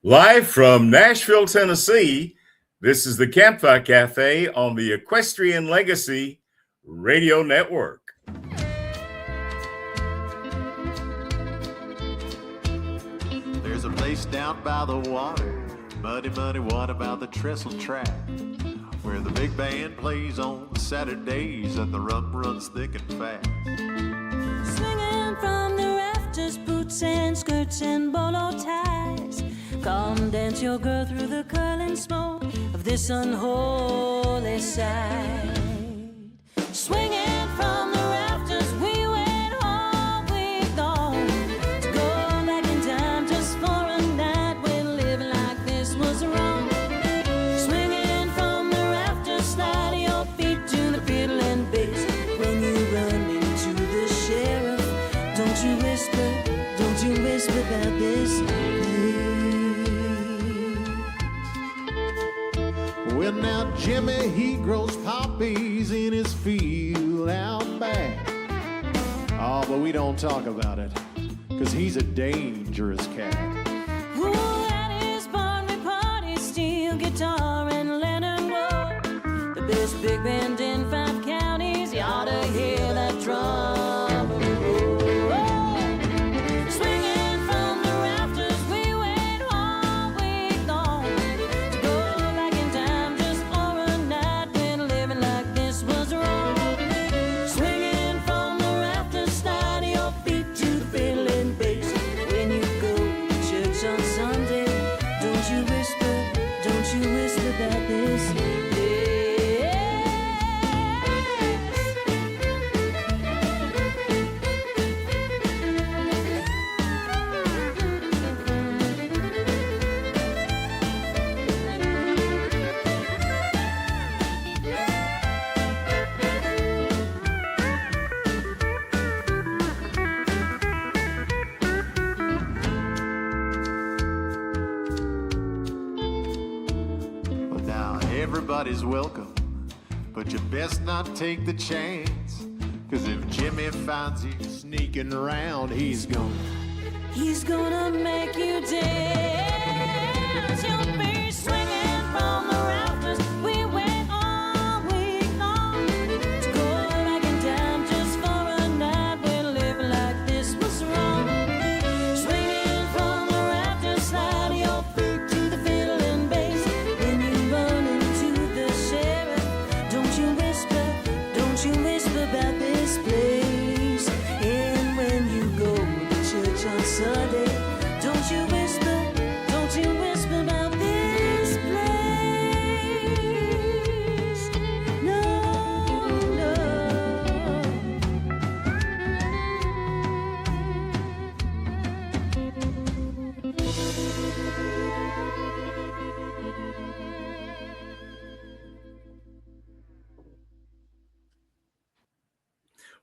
Live from Nashville, Tennessee, this is the Campfire Cafe on the Equestrian Legacy Radio Network. There's a place down by the water, muddy, muddy water by the trestle track, where the big band plays on Saturdays and the rum runs thick and fast. Swinging from the rafters, boots and skirts and bolo ties. Come dance your girl through the curling smoke of this unholy sight. Swinging from the rafters, we wait all week long to go back in time just for a night when living like this was wrong. Swinging from the rafters, slide your feet to the fiddle and bass. When you run into the sheriff, don't you whisper about this. Well, now Jimmy, he grows poppies in his field out back. Oh, but we don't talk about it, 'cause he's a dangerous cat. Ooh, at his barn we party, steel guitar and lantern roll. The best big band in 5 counties, you ought to hear that drum roll. Swinging from the rafters, we wait all week long to go back in time just for a night when living like this was wrong. Swinging from the rafters, slide your feet to the fiddle and bass. When you go to church on Sunday, don't you whisper about this. But now everybody's welcome, but you best not take the chance, 'cause if Jimmy finds you sneaking around, he's gonna make you dance. You'll be swinging from the rafters. We wait all week long to go back in time just for a night when living like this was wrong. Swinging from the rafters, slide your feet to the fiddle and bass. When you run into the sheriff, don't you whisper about this place. And when you go to church on Sunday, don't you whisper about this place. No.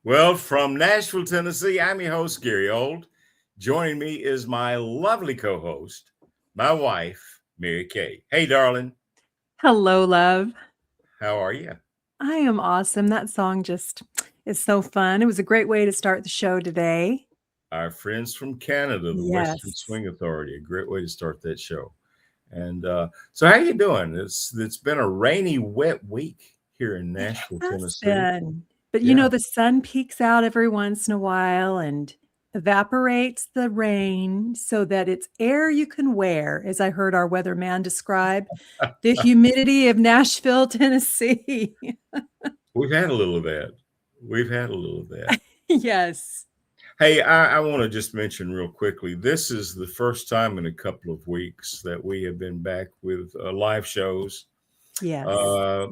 Well, from Nashville, Tennessee, I'm your host, Gary Holt. Joining me is my lovely co-host, my wife, Mary Kaye. Hey, darling. Hello, love. How are you? I am awesome. That song just is so fun. It was a great way to start the show today. Our friends from Canada, the Yes. Western Swing Authority, a great way to start that show. And so how you doing? It's been a rainy, wet week here in Nashville, Has Tennessee. been. But Yeah. the sun peeks out every once in a while and evaporates the rain so that it's air you can wear, as I heard our weatherman describe the humidity of Nashville, Tennessee. We've had a little of that. Yes. Hey, I want to just mention real quickly, this is the first time in a couple of weeks that we have been back with live shows. Yes.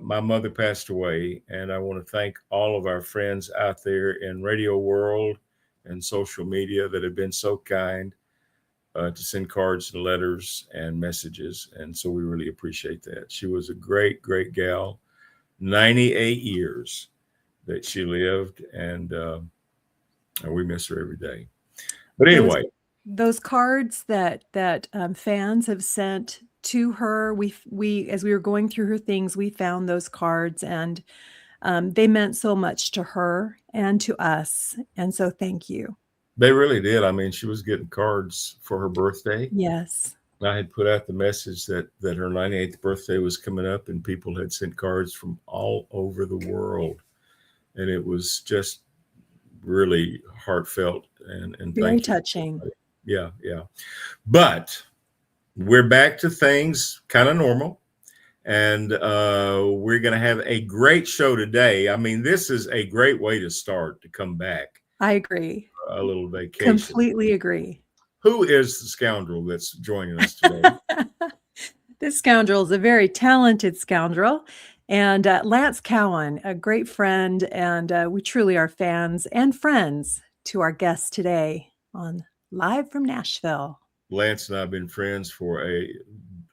My mother passed away, and I want to thank all of our friends out there in radio world and social media that have been so kind to send cards and letters and messages. And so we really appreciate that. She was a great, great gal, 98 years that she lived, and we miss her every day. But anyway, those cards that fans have sent to her, we as we were going through her things, we found those cards, and they meant so much to her and to us. And so thank you. They really did. I mean, she was getting cards for her birthday. Yes. I had put out the message that her 98th birthday was coming up, and people had sent cards from all over the world, and it was just really heartfelt and Very thank you. touching. Yeah. But we're back to things kind of normal, and we're going to have a great show today. I mean, this is a great way to start, to come back. I agree. A little vacation. Completely agree. Who is the scoundrel that's joining us today? This scoundrel is a very talented scoundrel. And Lance Cowan, a great friend, and we truly are fans and friends to our guest today on Live from Nashville. Lance and I have been friends for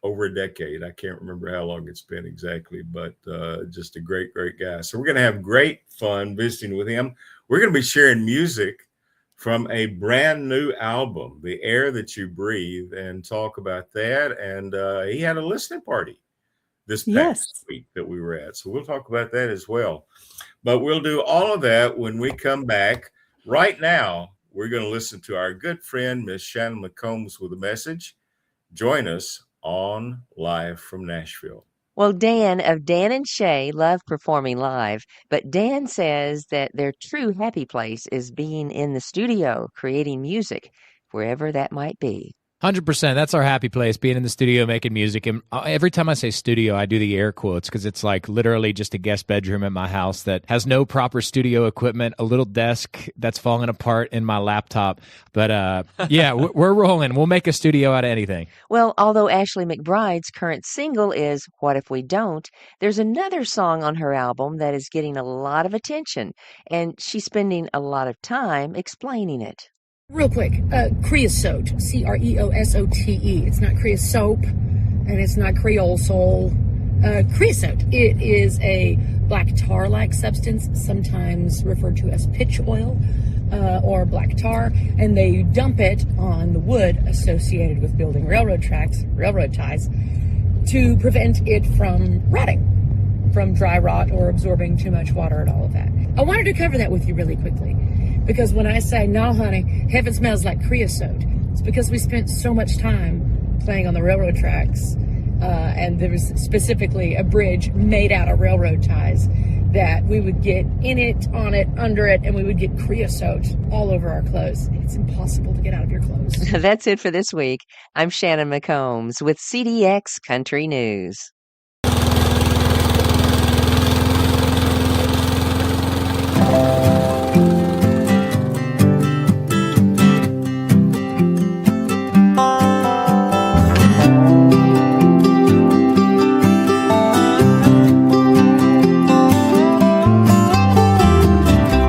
over a decade. I can't remember how long it's been exactly, but just a great guy. So we're going to have great fun visiting with him. We're going to be sharing music from a brand new album, The Air That You Breathe, and talk about that. And he had a listening party this past week that we were at. So we'll talk about that as well. But we'll do all of that when we come back. Right now, we're going to listen to our good friend, Miss Shannon McCombs, with a message. Join us on Live from Nashville. Well, Dan of Dan and Shay love performing live, but Dan says that their true happy place is being in the studio, creating music, wherever that might be. 100%. That's our happy place, being in the studio, making music. And every time I say studio, I do the air quotes because it's like literally just a guest bedroom at my house that has no proper studio equipment, a little desk that's falling apart in my laptop. But yeah, we're rolling. We'll make a studio out of anything. Well, although Ashley McBride's current single is What If We Don't, there's another song on her album that is getting a lot of attention, and she's spending a lot of time explaining it. Real quick, creosote, Creosote. It's not creosote, and it's not Creole soul. Creosote, it is a black tar-like substance, sometimes referred to as pitch oil or black tar, and they dump it on the wood associated with building railroad ties, to prevent it from rotting, from dry rot or absorbing too much water and all of that. I wanted to cover that with you really quickly. Because when I say, no, honey, heaven smells like creosote, it's because we spent so much time playing on the railroad tracks, and there was specifically a bridge made out of railroad ties that we would get in it, on it, under it, and we would get creosote all over our clothes. It's impossible to get out of your clothes. That's it for this week. I'm Shannon McCombs with CDX Country News.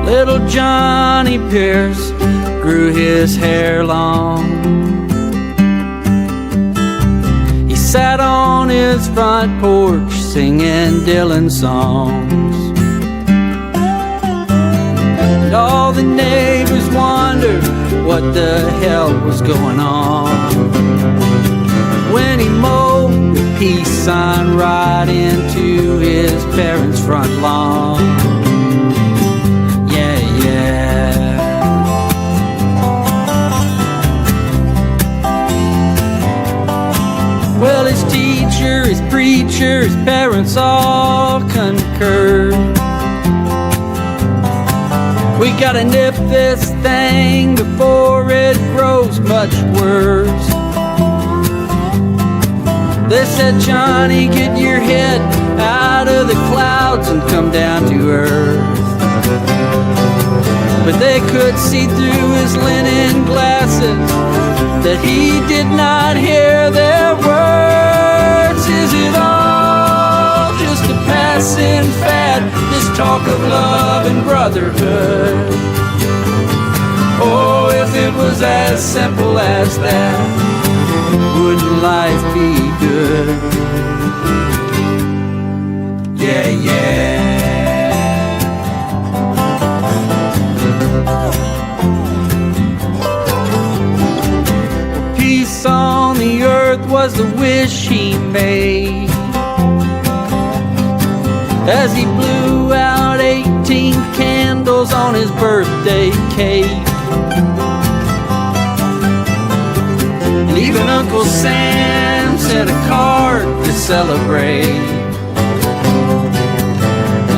Little Johnny Pierce grew his hair long. He sat on his front porch singing Dylan songs. And all the neighbors wondered what the hell was going on when he mowed the peace sign right into his parents' front lawn. Well, his teacher, his preacher, his parents all concurred. We gotta nip this thing before it grows much worse. They said, Johnny, get your head out of the clouds and come down to earth. But they could see through his linen glasses that he did not hear their words. Is it all just a passing fad, this talk of love and brotherhood? Oh, if it was as simple as that, wouldn't life be good? Yeah, yeah. Peace on the earth was the wish he made as he blew out 18 candles on his birthday cake. And even Uncle Sam get a card to celebrate.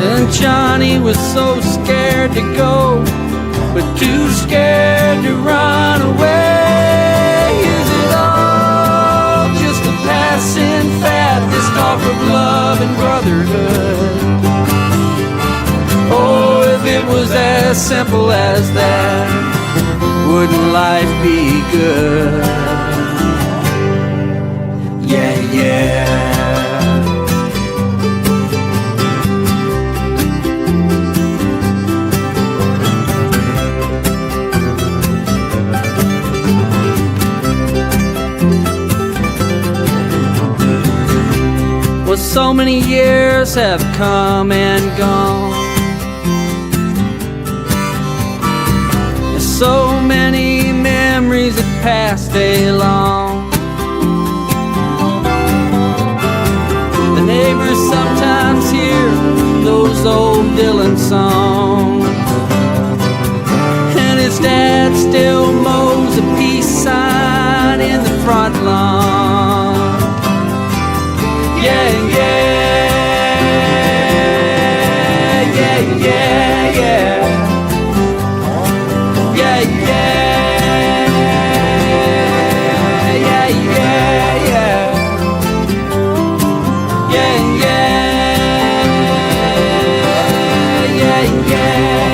And Johnny was so scared to go, but too scared to run away. Is it all just a passing fad, this talk of love and brotherhood? Oh, if it was as simple as that, wouldn't life be good? Yeah, yeah. Well, so many years have come and gone, and so many memories have passed along. The neighbors sometimes hear those old Dylan songs, and his dad still mows a peace sign in the front lawn. Yeah, yeah, yeah, yeah, yeah, yeah, yeah, yeah, yeah, yeah, yeah, yeah, yeah, yeah.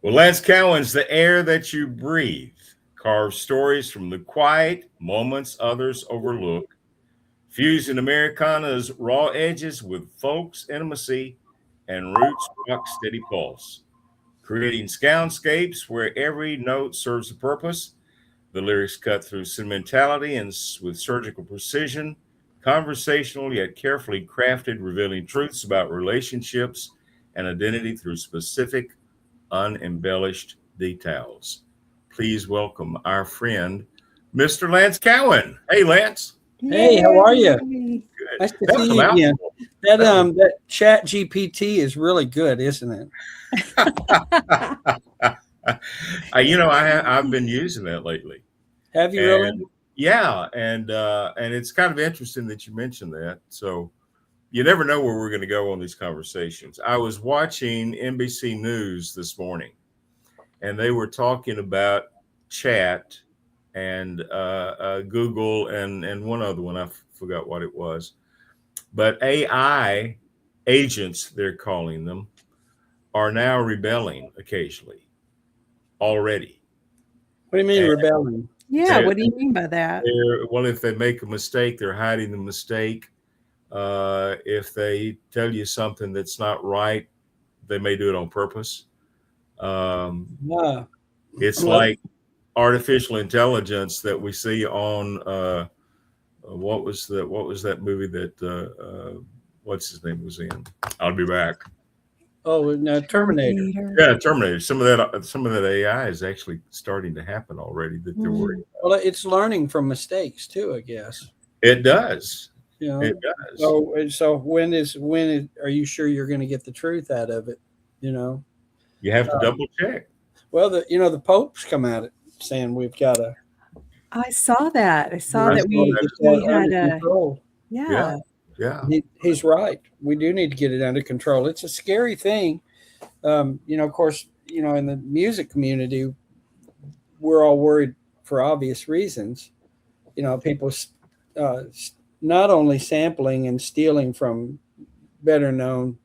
Well, Lance Cowan's The Air That You Breathe carves stories from the quiet moments others overlook, fusing Americana's raw edges with folk's intimacy and roots' rock steady pulse, creating soundscapes where every note serves a purpose. The lyrics cut through sentimentality and with surgical precision, conversational yet carefully crafted, revealing truths about relationships and identity through specific, unembellished details. Please welcome our friend, Mr. Lance Cowan. Hey, Lance. Hey, how are you? Yay. Good. Nice to That was see a you again. mouthful. That Chat GPT is really good, isn't it? I've been using that lately. Have you really? And yeah, and it's kind of interesting that you mentioned that. So you never know where we're going to go on these conversations. I was watching NBC News this morning, and they were talking about chat and Google and one other one. I forgot what it was. But AI agents, they're calling them, are now rebelling occasionally already. What do you mean And- rebelling? Yeah, what do you mean by that? Well, if they make a mistake, they're hiding the mistake. If they tell you something that's not right, they may do it on purpose. Yeah. It's Well- like artificial intelligence that we see on what was that movie that what's his name was in? I'll be back. Oh, no, Terminator. Yeah, Terminator. Some of that AI is actually starting to happen already. That they're worried. Well, it's learning from mistakes too, I guess. It does. You know. It does. So when are you sure you're going to get the truth out of it? You know. You have to double check. Well, the Pope's come out saying we've got to. I saw that. I saw I that saw we that. had under a control. yeah. Yeah. He's right. We do need to get it under control. It's a scary thing. Of course, in the music community, we're all worried for obvious reasons. People not only sampling and stealing from better known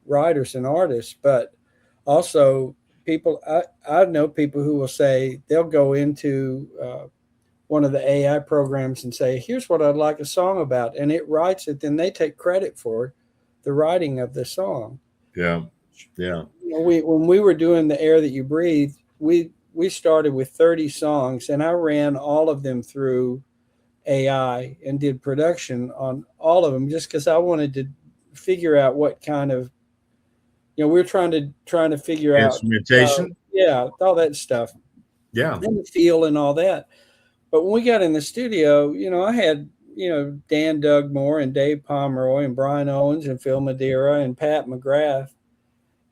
writers and artists, but also people. I know people who will say they'll go into one of the AI programs and say, here's what I'd like a song about. And it writes it. Then they take credit for the writing of the song. Yeah. Yeah. When we were doing The Air That You Breathe, we started with 30 songs, and I ran all of them through AI and did production on all of them just because I wanted to figure out what kind of, we're trying to figure out Instrumentation. yeah, all that stuff. Yeah. and the feel and all that. But when we got in the studio, I had, Dan Dugmore and Dave Pomeroy and Brian Owens and Phil Madeira and Pat McGrath.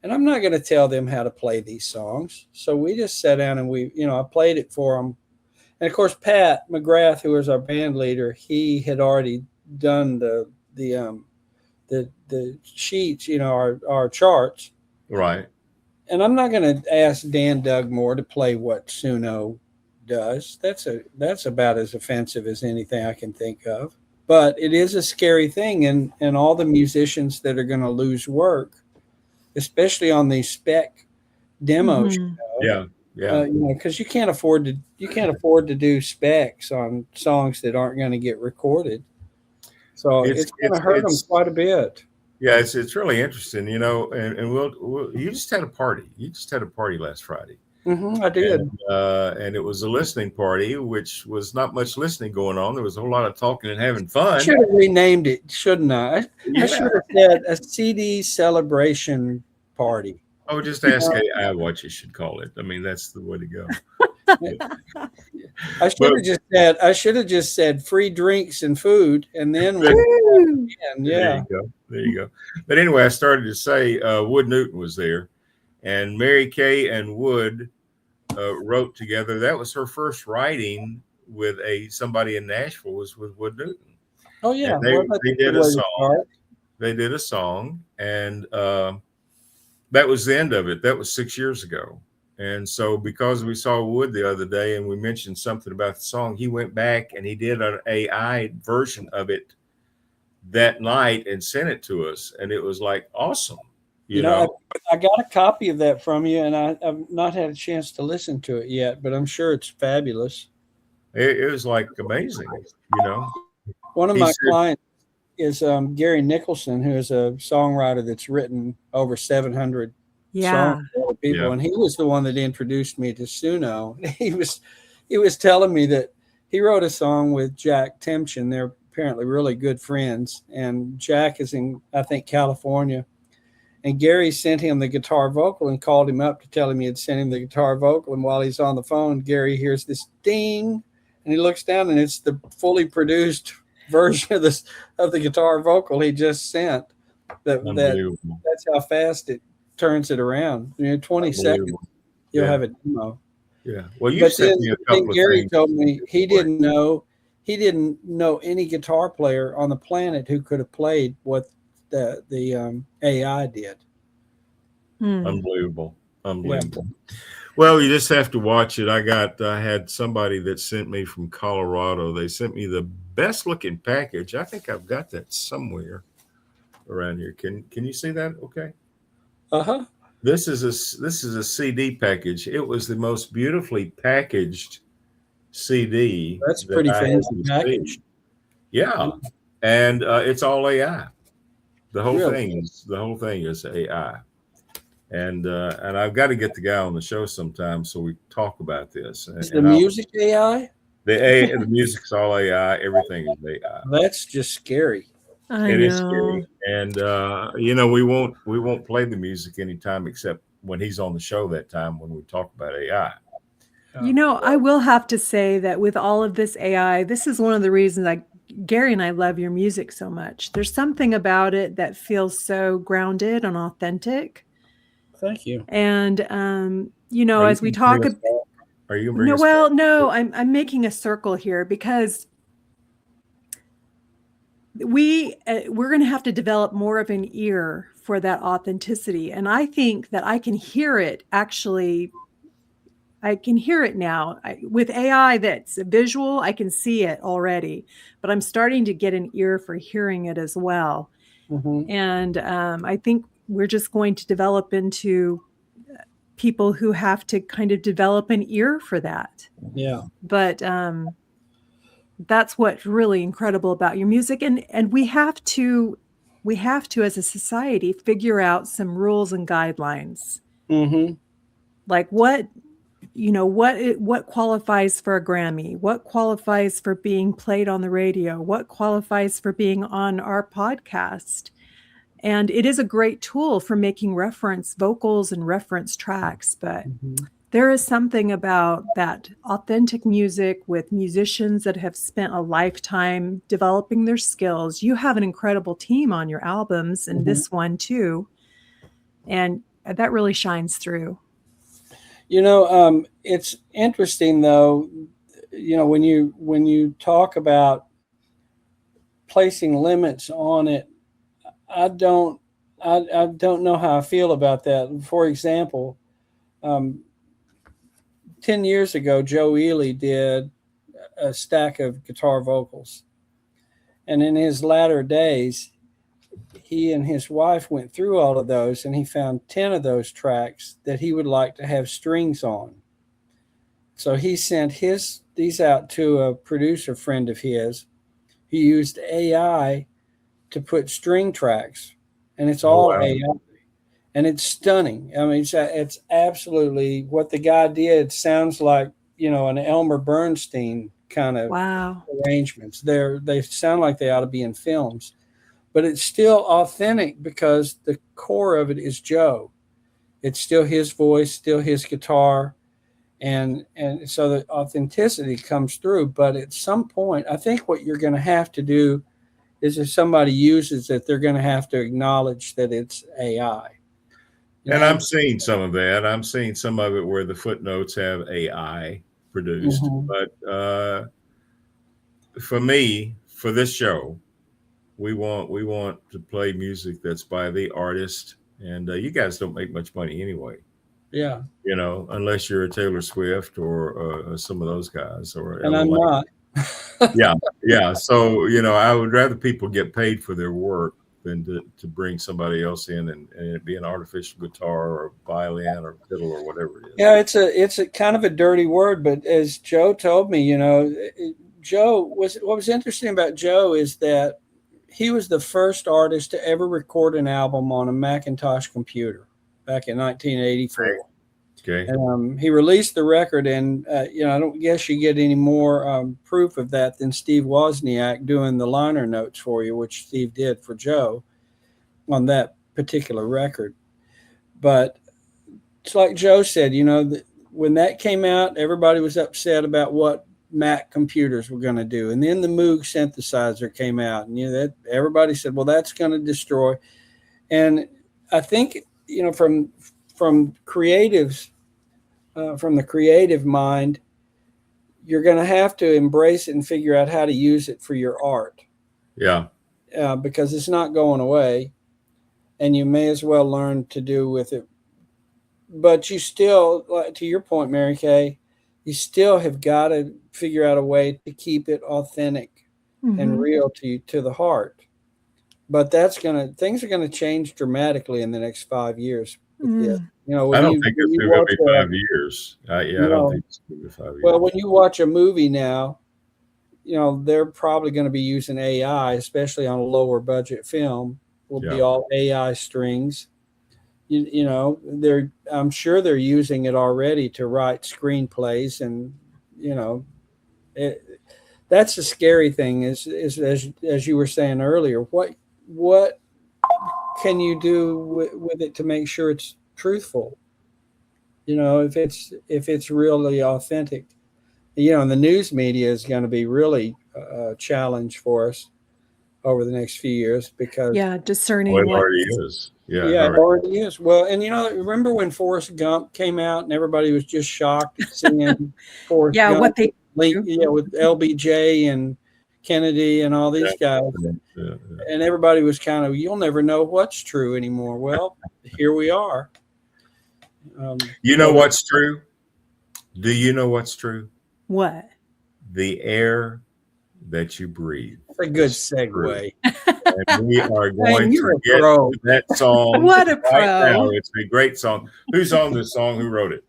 And I'm not going to tell them how to play these songs. So we just sat down and I played it for them. And of course, Pat McGrath, who was our band leader, he had already done the sheets, our charts. Right. And I'm not going to ask Dan Dugmore to play what Suno does. That's about as offensive as anything I can think of. But it is a scary thing, and all the musicians that are going to lose work, especially on these spec demos, Yeah. because you can't afford to do specs on songs that aren't going to get recorded. So it's going to hurt them quite a bit. Yeah, it's really interesting, and we'll you just had a party. You just had a party last Friday. I did. And it was a listening party, which was not much listening going on. There was a whole lot of talking and having fun. I should have renamed it, shouldn't I? I should have said a CD celebration party. I would just ask AI what you should call it. I mean, that's the way to go. I should have just said free drinks and food, and then There you go. But anyway, I started to say Wood Newton was there, and Mary Kaye and Wood wrote together. That was her first writing with somebody in Nashville, was with Wood Newton. Oh yeah, they did a song. They did a song, and that was the end of it. That was 6 years ago. And so because we saw Wood the other day and we mentioned something about the song, he went back and he did an AI version of it that night and sent it to us. And it was like awesome. You know, I got a copy of that from you, and I've not had a chance to listen to it yet, but I'm sure it's fabulous. It was like amazing, One of my clients is Gary Nicholson, who is a songwriter that's written over 700 songs for other people, and he was the one that introduced me to Suno. He was telling me that he wrote a song with Jack Temchin. They're apparently really good friends, and Jack is in, I think, California. And Gary sent him the guitar vocal and called him up to tell him he had sent him the guitar vocal. And while he's on the phone, Gary hears this ding, and he looks down, and it's the fully produced version of the guitar vocal he just sent. That's how fast it turns it around. 20 seconds, you'll have a demo. Yeah. Well, you sent me a couple of Gary things. told me he didn't know any guitar player on the planet who could have played what the AI did. Unbelievable. Yeah. Well, you just have to watch it. I had somebody that sent me from Colorado. They sent me the best looking package. I think I've got that somewhere around here. Can you see that? Okay. Uh-huh. This is a CD package. It was the most beautifully packaged CD. That's pretty fancy package. Yeah. And it's all AI. The whole thing is AI. And I've got to get the guy on the show sometime so we talk about this. Is the music AI? The music's all AI. Everything is AI. That's just scary. It is scary. And we won't play the music anytime except when he's on the show that time when we talk about AI. I will have to say that with all of this AI, this is one of the reasons Gary and I love your music so much. There's something about it that feels so grounded and authentic. Thank you. And as we talk, are you bringing no, I'm making a circle here because we're going to have to develop more of an ear for that authenticity. And I think that I can hear it actually. I can hear it now. With AI that's visual, I can see it already, but I'm starting to get an ear for hearing it as well. Mm-hmm. And I think we're just going to develop into people who have to kind of develop an ear for that. Yeah. But that's what's really incredible about your music. And we have to, as a society, figure out some rules and guidelines. Mm-hmm. Like what qualifies for a Grammy? What qualifies for being played on the radio? What qualifies for being on our podcast? And it is a great tool for making reference vocals and reference tracks. But There is something about that authentic music with musicians that have spent a lifetime developing their skills. You have an incredible team on your albums, and this one too. And that really shines through. It's interesting though, when you talk about placing limits on it, I don't know how I feel about that. For example, 10 years ago, Joe Ely did a stack of guitar vocals. And in his latter days, he and his wife went through all of those, and he found 10 of those tracks that he would like to have strings on. So he sent these out to a producer friend of his. He used AI to put string tracks, and it's all AI. And it's stunning. I mean, it's absolutely what the guy did. Sounds like, an Elmer Bernstein kind of arrangements. They sound like they ought to be in films, but it's still authentic because the core of it is Joe. It's still his voice, still his guitar. And so the authenticity comes through. But at some point, I think what you're going to have to do is if somebody uses it, they're going to have to acknowledge that it's AI. And I'm seeing some of that. I'm seeing some of it where the footnotes have AI produced. But for me, for this show, we want to play music that's by the artist. And you guys don't make much money anyway. Yeah. Unless you're a Taylor Swift or some of those guys. And I'm not. Yeah. So, I would rather people get paid for their work than to bring somebody else in and it be an artificial guitar or violin or fiddle or whatever it is. Yeah, it's a kind of a dirty word, but as Joe told me, what was interesting about Joe is that he was the first artist to ever record an album on a Macintosh computer back in 1984. Okay. And he released the record, and I don't guess you get any more proof of that than Steve Wozniak doing the liner notes for you, which Steve did for Joe on that particular record. But it's like Joe said, when that came out, everybody was upset about what Mac computers were going to do, and then the Moog synthesizer came out, and that everybody said, well, that's going to destroy. And I think from creatives. From the creative mind, you're going to have to embrace it and figure out how to use it for your art. Yeah. Because it's not going away, and you may as well learn to do with it. But you still, to your point, Mary Kay, you still have got to figure out a way to keep it authentic and real to the heart. But things are going to change dramatically in the next 5 years. Yeah. I don't think it's going to be 5 years. I don't think it's going to be 5 years. Well, when you watch a movie now, they're probably going to be using AI, especially on a lower budget film. Will be all AI strings. I'm sure they're using it already to write screenplays, and that's the scary thing. Is as you were saying earlier, what can you do with it to make sure it's truthful? If it's really authentic, and the news media is going to be really a challenge for us over the next few years because discerning it already is. It already is. Well, and remember when Forrest Gump came out and everybody was just shocked at seeing Forrest Gump what they with LBJ and Kennedy and all these guys. And everybody was kind of, you'll never know what's true anymore. Well, here we are. What's true? Do you know what's true? What? The air that you breathe. That's a good segue. And we are going to get to that song. What a pro. Right now. It's a great song. Who's on this song? Who wrote it?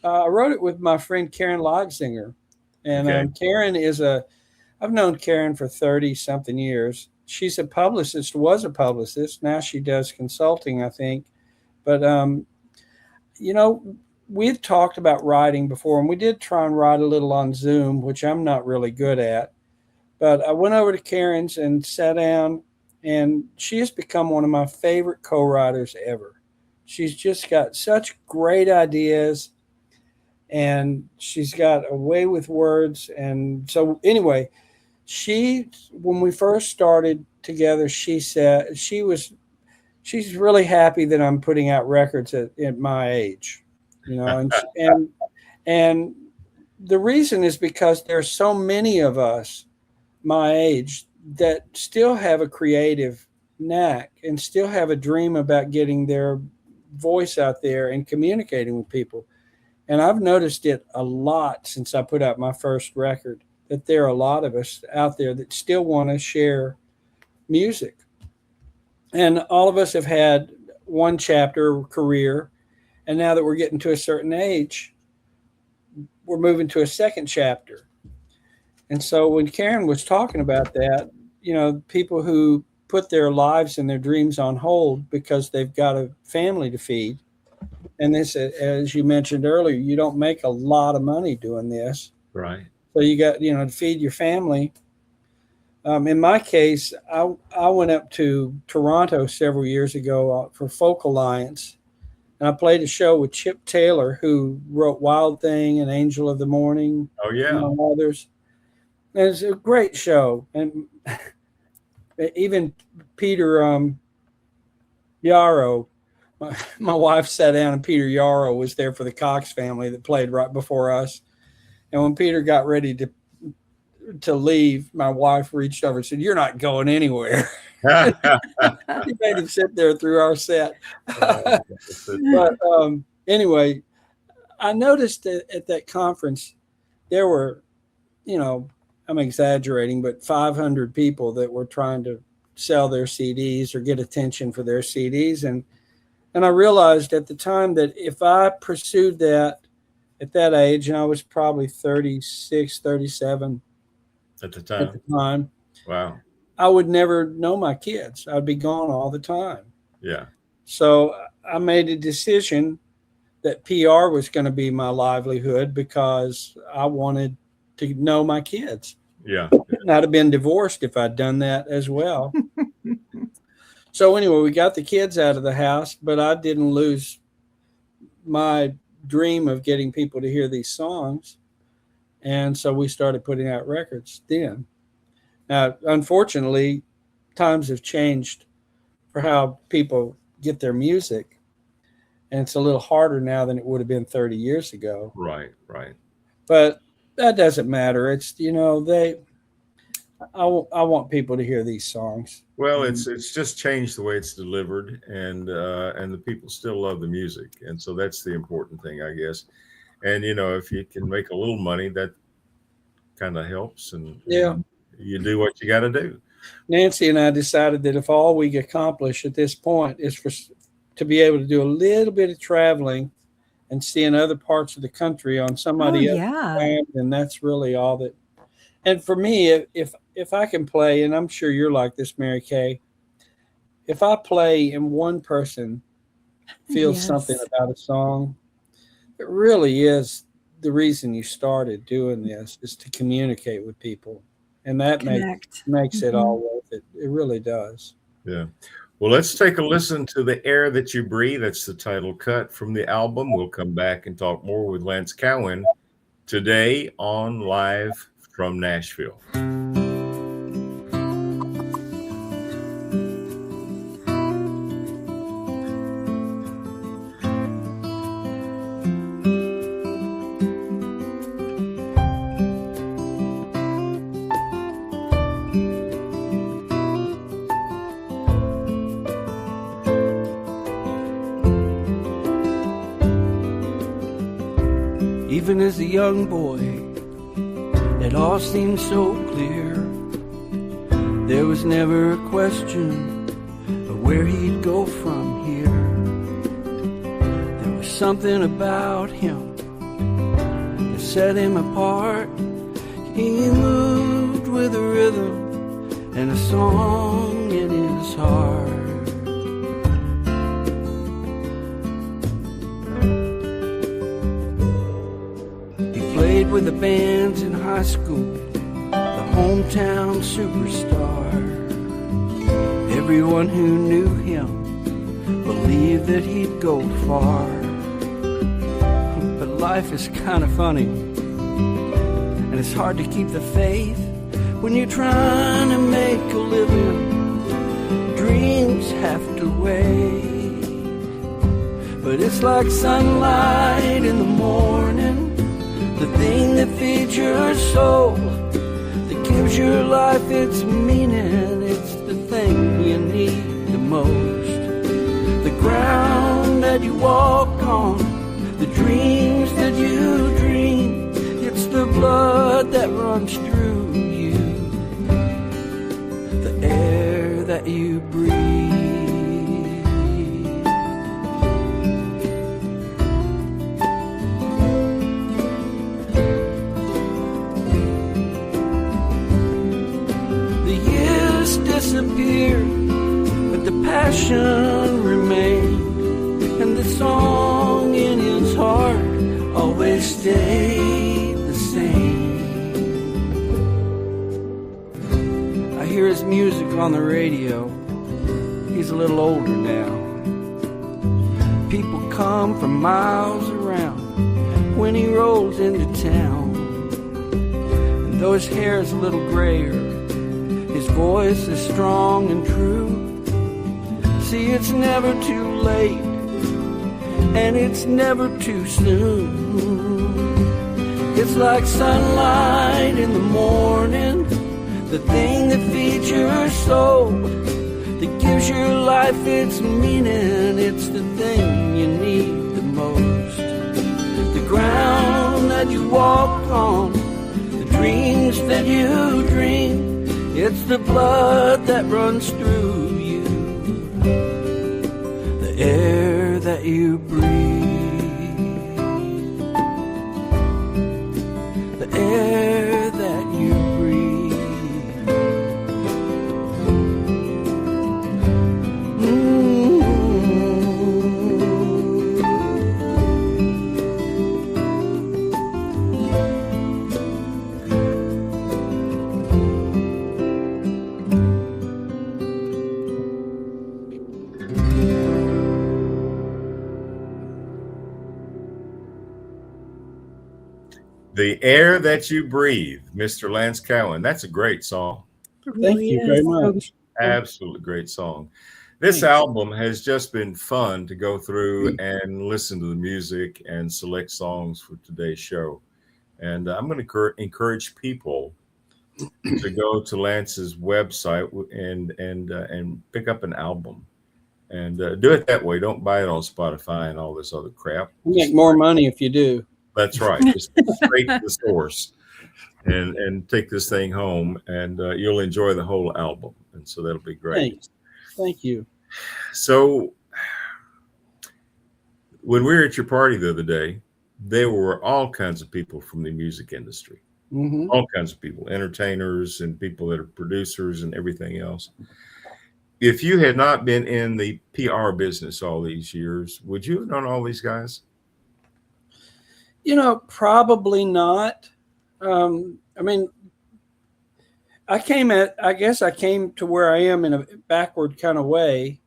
I wrote it with my friend Karen Leibsinger. And Karen I've known Karen for 30-something years. She's was a publicist. Now she does consulting, I think. But, we've talked about writing before, and we did try and write a little on Zoom, which I'm not really good at. But I went over to Karen's and sat down, and she has become one of my favorite co-writers ever. She's just got such great ideas. and she's got a way with words. And so anyway, when we first started together, she said she's really happy that I'm putting out records at my age, you know, and the reason is because there's so many of us my age that still have a creative knack and still have a dream about getting their voice out there and communicating with people. And I've noticed it a lot since I put out my first record, that there are a lot of us out there that still want to share music. And all of us have had one chapter career. And now that we're getting to a certain age, we're moving to a second chapter. And so when Karen was talking about that, you know, people who put their lives and their dreams on hold because they've got a family to feed. And this, as you mentioned earlier, you don't make a lot of money doing this. Right. So you got, you know, to feed your family. In my case, I went up to Toronto several years ago for Folk Alliance. And I played a show with Chip Taylor, who wrote Wild Thing and Angel of the Morning. Oh, yeah. Among others. And it's a great show. And even Peter Yarrow, my wife sat down, and Peter Yarrow was there for the Cox family that played right before us. And when Peter got ready to leave, my wife reached over and said, "You're not going anywhere." He made him sit there through our set. But anyway, I noticed that at that conference, there were, you know, I'm exaggerating, but 500 people that were trying to sell their CDs or get attention for their CDs. And I realized at the time that if I pursued that at that age, and I was probably 36, 37 at the time. Wow. I would never know my kids. I'd be gone all the time. Yeah. So I made a decision that PR was going to be my livelihood because I wanted to know my kids. Yeah. And I'd have been divorced if I'd done that as well. So anyway, we got the kids out of the house, but I didn't lose my dream of getting people to hear these songs. And so we started putting out records then. Now, unfortunately, times have changed for how people get their music. And it's a little harder now than it would have been 30 years ago. Right, right. But that doesn't matter. It's, you know, I want people to hear these songs. Well, it's just changed the way it's delivered, and the people still love the music, and so that's the important thing, I guess. And you know, if you can make a little money, that kind of helps, and you do what you got to do. Nancy and I decided that if all we accomplish at this point is to be able to do a little bit of traveling and seeing other parts of the country on somebody else's land, and that's really all that. And for me, if I can play, and I'm sure you're like this, Mary Kaye, if I play and one person feels something about a song, it really is the reason you started doing this, is to communicate with people. And that makes it all worth it. It really does. Yeah. Well, let's take a listen to The Air That You Breathe. That's the title cut from the album. We'll come back and talk more with Lance Cowan today on Live from Nashville. Even as a young boy, it all seemed so clear. There was never a question of where he'd go from here. There was something about him that set him apart. He moved with a rhythm and a song in his heart. Played with the bands in high school, the hometown superstar. Everyone who knew him believed that he'd go far. But life is kind of funny, and it's hard to keep the faith when you're trying to make a living. Dreams have to wait, but it's like sunlight in the morning, the thing that feeds your soul, that gives your life its meaning. It's the thing you need the most. The ground that you walk on, the dreams that you dream, it's the blood that runs through you, the air that you breathe. The years disappear, but the passion remains, and the song in his heart always stayed the same. I hear his music on the radio. He's a little older now. People come from miles around when he rolls into town. And though his hair is a little grayer, his voice is strong and true. See, it's never too late, and it's never too soon. It's like sunlight in the morning, the thing that feeds your soul, that gives your life its meaning. It's the thing you need the most. The ground that you walk on, the dreams that you dream, it's the blood that runs through you, the air that you breathe, the air that you breathe. The Air That You Breathe, Mr. Lance Cowan. That's a great song. Thank you very much. Absolutely great song. This album has just been fun to go through and listen to the music and select songs for today's show. And I'm going to encourage people to go to Lance's website and pick up an album and do it that way. Don't buy it on Spotify and all this other crap. You make more money if you do. That's right. Just straight to the source and take this thing home, and you'll enjoy the whole album. And so that'll be great. Thanks. Thank you. So when we were at your party the other day, there were all kinds of people from the music industry, all kinds of people, entertainers and people that are producers and everything else. If you had not been in the PR business all these years, would you have known all these guys? You know, probably not. I mean, I guess I came to where I am in a backward kind of way.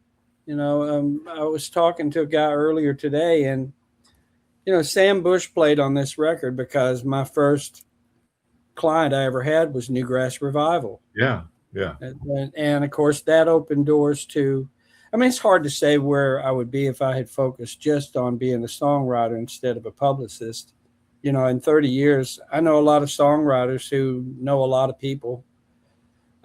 You know, I was talking to a guy earlier today, and, you know, Sam Bush played on this record because my first client I ever had was Newgrass Revival. Yeah, yeah. And of course, that opened doors to, I mean, it's hard to say where I would be if I had focused just on being a songwriter instead of a publicist. You know, in 30 years, I know a lot of songwriters who know a lot of people.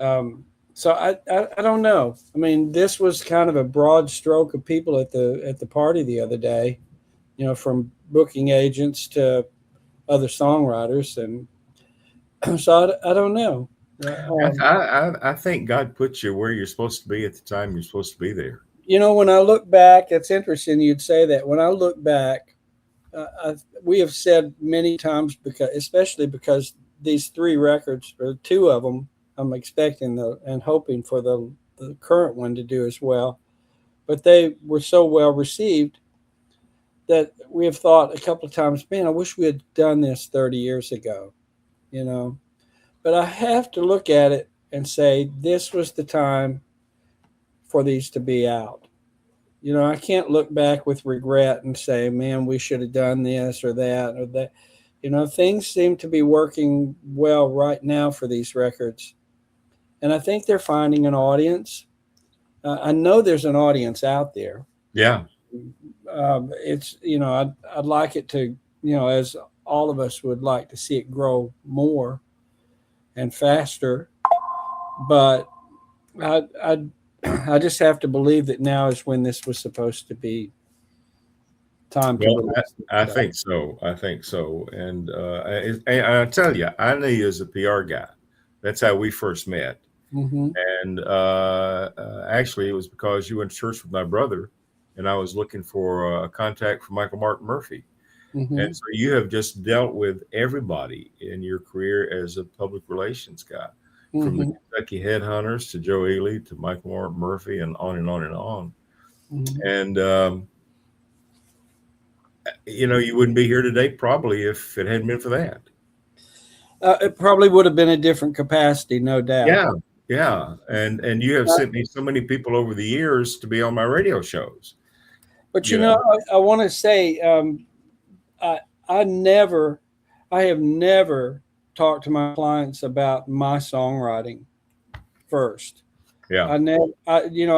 So I don't know. I mean, this was kind of a broad stroke of people at the party the other day, you know, from booking agents to other songwriters. And so I don't know. I think God put you where you're supposed to be at the time you're supposed to be there. You know, when I look back, it's interesting you'd say that. When I look back, we have said many times, especially because these three records, or two of them, I'm expecting and hoping for the current one to do as well. But they were so well received that we have thought a couple of times, man, I wish we had done this 30 years ago, you know. But I have to look at it and say this was the time for these to be out. I can't look back with regret and say, man, we should have done this or that or that. Things seem to be working well right now for these records. And I think they're finding an audience. I know there's an audience out there. Yeah. It's, I'd like it to, as all of us would like to see it grow more and faster. But I just have to believe that now is when this was supposed to be time to Well, I think so. And I tell you, I knew you as a PR guy. That's how we first met. Mm-hmm. And actually, it was because you went to church with my brother, and I was looking for a contact for Michael Martin Murphey. Mm-hmm. And so you have just dealt with everybody in your career as a public relations guy, from the Kentucky Headhunters to Joe Ely to Michael Martin Murphy, and on and on and on. Mm-hmm. And you wouldn't be here today probably if it hadn't been for that. It probably would have been a different capacity, no doubt. Yeah. And you have sent me so many people over the years to be on my radio shows. But I want to say, I have never talked to my clients about my songwriting first. Yeah. I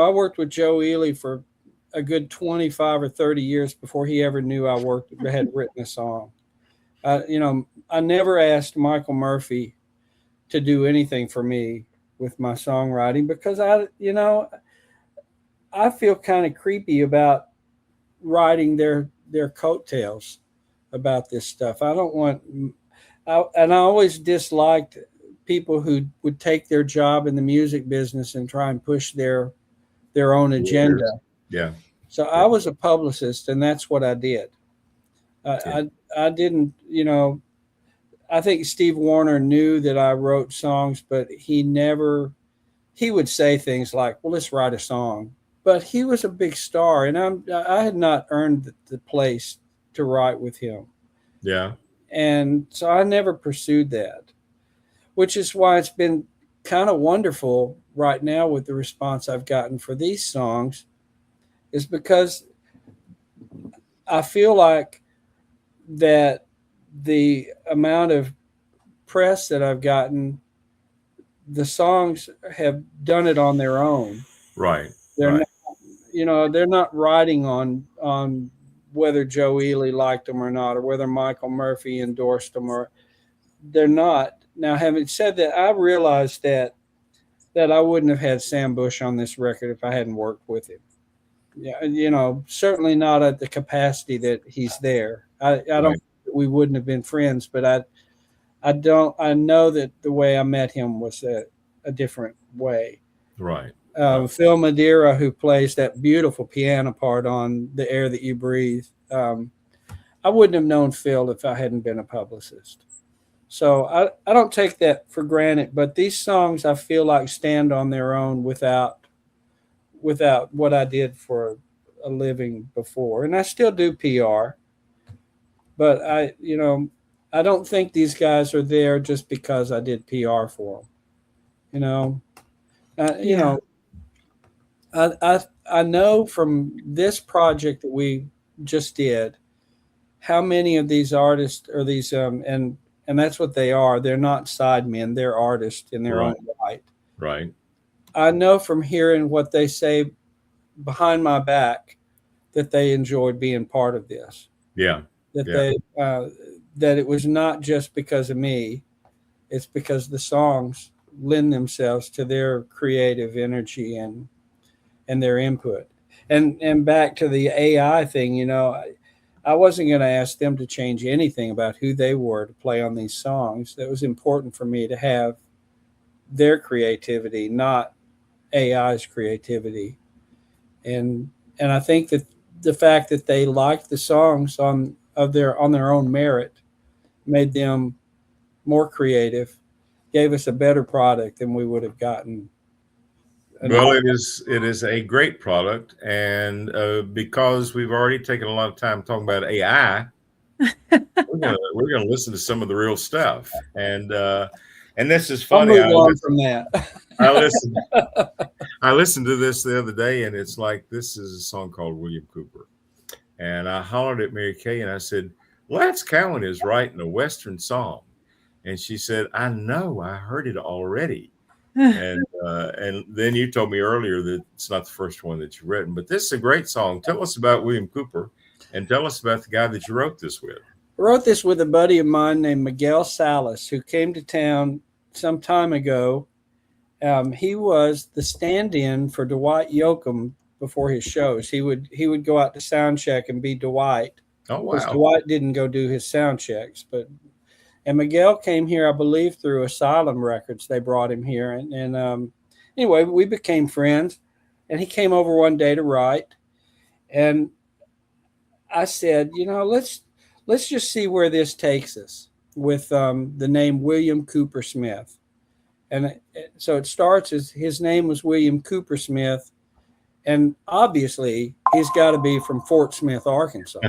worked with Joe Ely for a good 25 or 30 years before he ever knew I had written a song. I never asked Michael Murphy to do anything for me with my songwriting because I feel kind of creepy about riding their coattails about this stuff. I always disliked people who would take their job in the music business and try and push their own agenda. Yeah. So I was a publicist, and that's what I did. I didn't, I think Steve Warner knew that I wrote songs, but he would say things like, well, let's write a song. But he was a big star, and I had not earned the place to write with him. Yeah. And so I never pursued that, which is why it's been kind of wonderful right now with the response I've gotten for these songs, is because I feel like that the amount of press that I've gotten, the songs have done it on their own. Right. They're not, they're not riding on whether Joe Ely liked them or not, or whether Michael Murphy endorsed them, or they're not. Now, having said that, I realized that I wouldn't have had Sam Bush on this record if I hadn't worked with him. Yeah, certainly not at the capacity that he's there. I don't think we wouldn't have been friends, but I know that the way I met him was a different way. Right. Phil Madeira, who plays that beautiful piano part on The Air That You Breathe. I wouldn't have known Phil if I hadn't been a publicist. So I don't take that for granted, but these songs I feel like stand on their own without what I did for a living before. And I still do PR, but I don't think these guys are there just because I did PR for them. I know from this project that we just did how many of these artists are these and that's what they are. They're not sidemen. They're artists in their own right. Right. I know from hearing what they say behind my back that they enjoyed being part of this. Yeah. That it was not just because of me. It's because the songs lend themselves to their creative energy and their input. And back to the AI thing, I wasn't going to ask them to change anything about who they were to play on these songs. That was important for me to have their creativity, not AI's creativity. And I think that the fact that they liked the songs on their own merit made them more creative, gave us a better product than we would have gotten. Well, it is a great product, and because we've already taken a lot of time talking about AI, we're gonna listen to some of the real stuff. And And this is I'll funny. move on from that. I listened to this the other day, and it's like, this is a song called William Cooper. And I hollered at Mary Kaye and I said, Lance Cowan is writing a Western song. And she said, I know, I heard it already. And then you told me earlier that it's not the first one that you've written, but this is a great song. Tell us about William Cooper and tell us about the guy that you wrote this with. I wrote this with a buddy of mine named Miguel Salas, who came to town some time ago. He was the stand-in for Dwight Yoakam before his shows. He would go out to sound check and be Dwight. Oh, wow. Because Dwight didn't go do his sound checks, and Miguel came here, I believe, through Asylum Records. They brought him here, and anyway, we became friends. And he came over one day to write, and I said, let's just see where this takes us with the name William Cooper Smith. And so it starts as his name was William Cooper Smith, and obviously he's got to be from Fort Smith, Arkansas.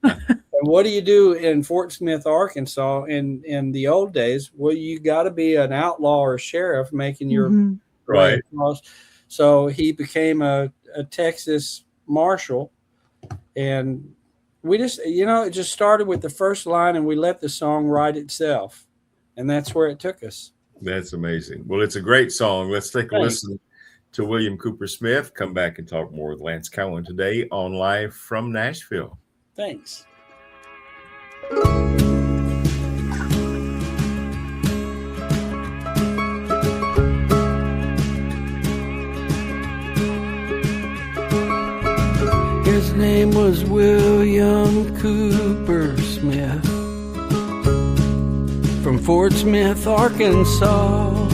And what do you do in Fort Smith, Arkansas in the old days? Well, you got to be an outlaw or a sheriff making your right. So he became a Texas marshal, and we just, it just started with the first line, and we let the song write itself, and that's where it took us. That's amazing. Well, it's a great song. Let's take a listen to William Cooper Smith. Come back and talk more with Lance Cowan today on Live from Nashville. Thanks. His name was William Cooper Smith, from Fort Smith, Arkansas.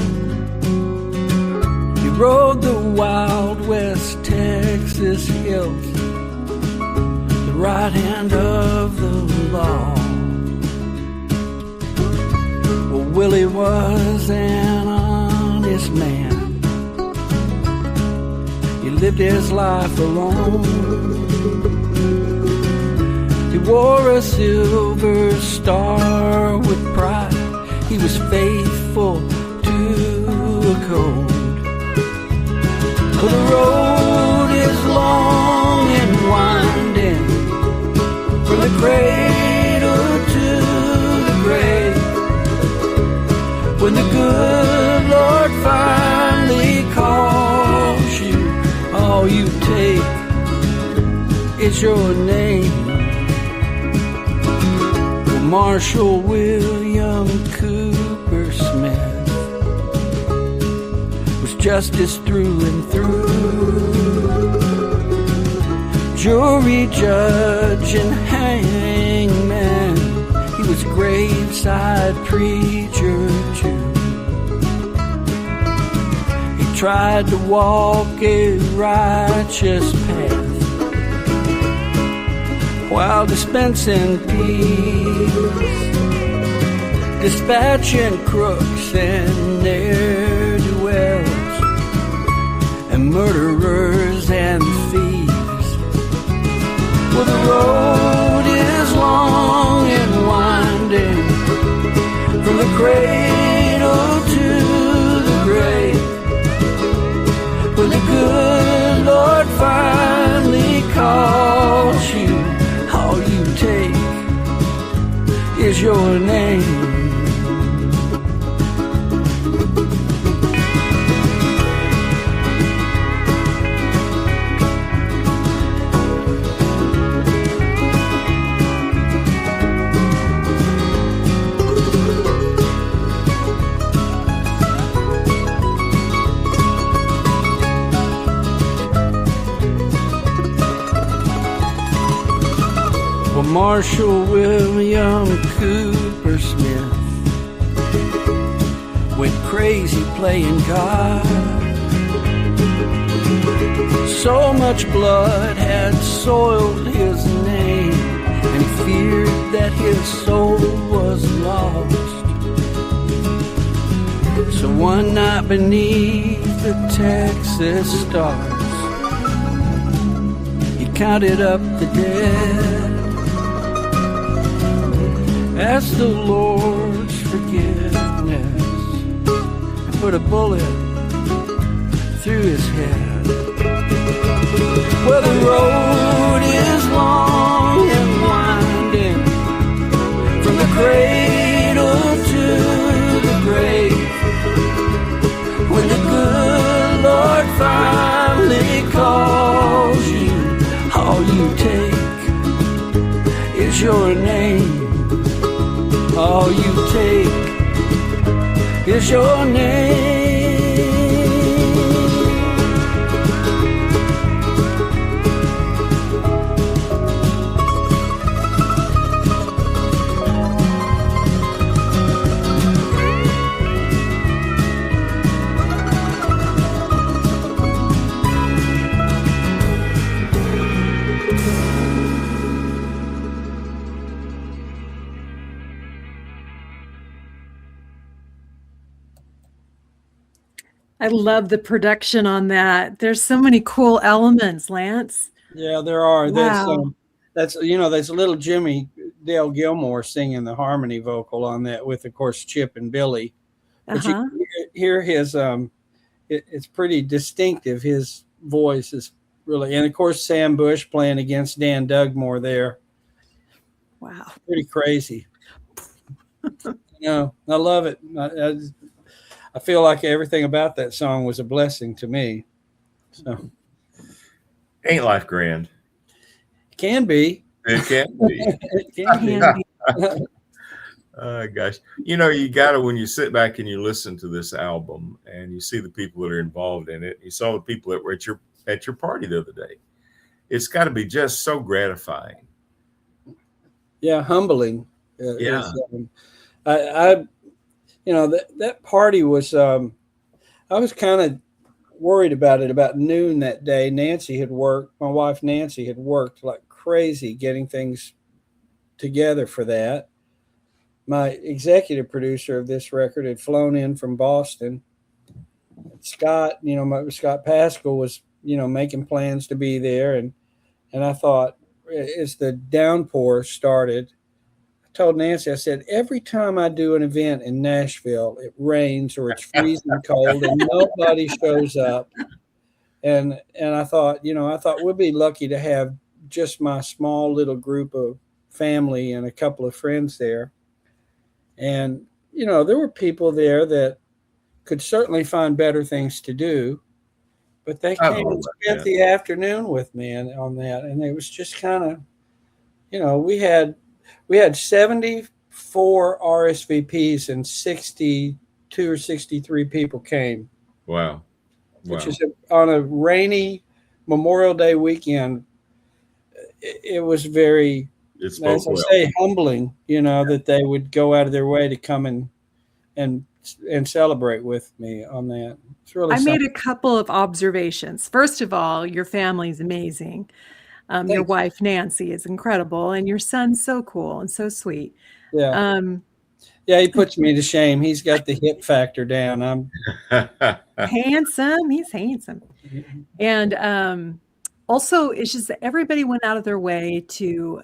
He rode the Wild West Texas hills, the right hand of the law. Well, Willie was an honest man. He lived his life alone. He wore a silver star with pride. He was faithful to a code. Well, the road is long and winding, from the cradle to the grave. When the good Lord finally calls you, all you take is your name. Well, Marshal William Cooper Smith was justice through and through. Jury, judge, and hangman, he was graveside preacher too. He tried to walk a righteous path while dispensing peace, dispatching crooks and ne'er-do-wells, and murderers and thieves. Well, the road is long and winding, from the cradle to the grave. When the good Lord finally calls you, all you take is your name. Marshal William Cooper Smith went crazy playing God. So much blood had soiled his name, and he feared that his soul was lost. So one night beneath the Texas stars, he counted up the dead, asked the Lord's forgiveness, put a bullet through his head. Well, the road is long and winding from the cradle to the grave. When the good Lord finally calls you, all you take is your name. All you take is your name. I love the production on that. There's so many cool elements, Lance. Yeah, there are. Wow. That's that's little Jimmy Dale Gilmore singing the harmony vocal on that with, of course, Chip and Billy. But you can hear his it's pretty distinctive. His voice is really, and of course Sam Bush playing against Dan Dugmore there. Wow. Pretty crazy. I love it. I feel like everything about that song was a blessing to me. So, Ain't life grand? it can be. It can be. It can be. Gosh, you gotta, when you sit back and you listen to this album and you see the people that are involved in it, you saw the people that were at your party the other day. It's got to be just so gratifying. Yeah, humbling. Yeah. That party was, I was kind of worried about it about noon that day. My wife Nancy had worked like crazy getting things together for that. My executive producer of this record had flown in from Boston. Scott, Scott Pascal was, making plans to be there. And I thought, as the downpour started, told Nancy, I said, every time I do an event in Nashville, it rains or it's freezing cold and nobody shows up. And I thought, we'll be lucky to have just my small little group of family and a couple of friends there. And, there were people there that could certainly find better things to do, but they came and spent the afternoon with me on that. And it was just kind of, we had 74 RSVPs and 62 or 63 people came. Wow. Which is on a rainy Memorial Day weekend. It was very, as I say, humbling, that they would go out of their way to come and celebrate with me on that. It's really I made a couple of observations. First of all, your family's amazing. Your wife, Nancy, is incredible. And your son's so cool and so sweet. Yeah. He puts me to shame. He's got the hip factor down. I'm handsome. He's handsome. And also, it's just that everybody went out of their way to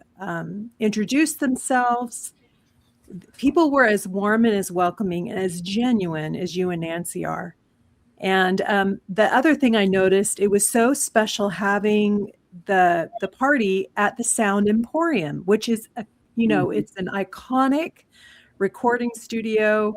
introduce themselves. People were as warm and as welcoming and as genuine as you and Nancy are. And the other thing I noticed, it was so special having the party at the Sound Emporium, which is it's an iconic recording studio.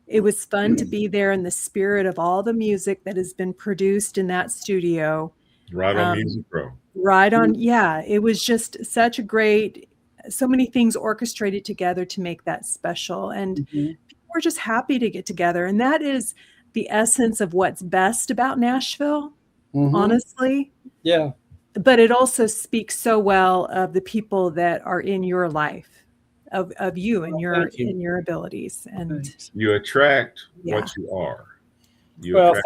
It was fun to be there in the spirit of all the music that has been produced in that studio. Right on Music Row. Right on. Yeah. It was just such a great, so many things orchestrated together to make that special. And people were just happy to get together. And that is the essence of what's best about Nashville, honestly. Yeah. But it also speaks so well of the people that are in your life, of you and your abilities. And you attract what you are.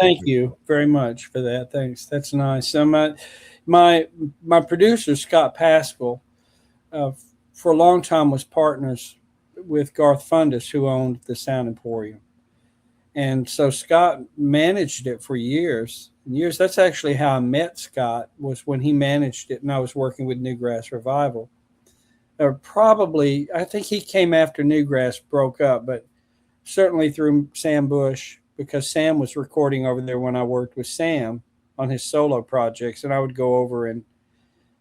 Thank you very much for that. Thanks. That's nice. So my producer, Scott Pascal, for a long time was partners with Garth Fundus, who owned the Sound Emporium. And so Scott managed it for years. That's actually how I met Scott, was when he managed it and I was working with Newgrass Revival. I think he came after Newgrass broke up, but certainly through Sam Bush because Sam was recording over there when I worked with Sam on his solo projects, and I would go over and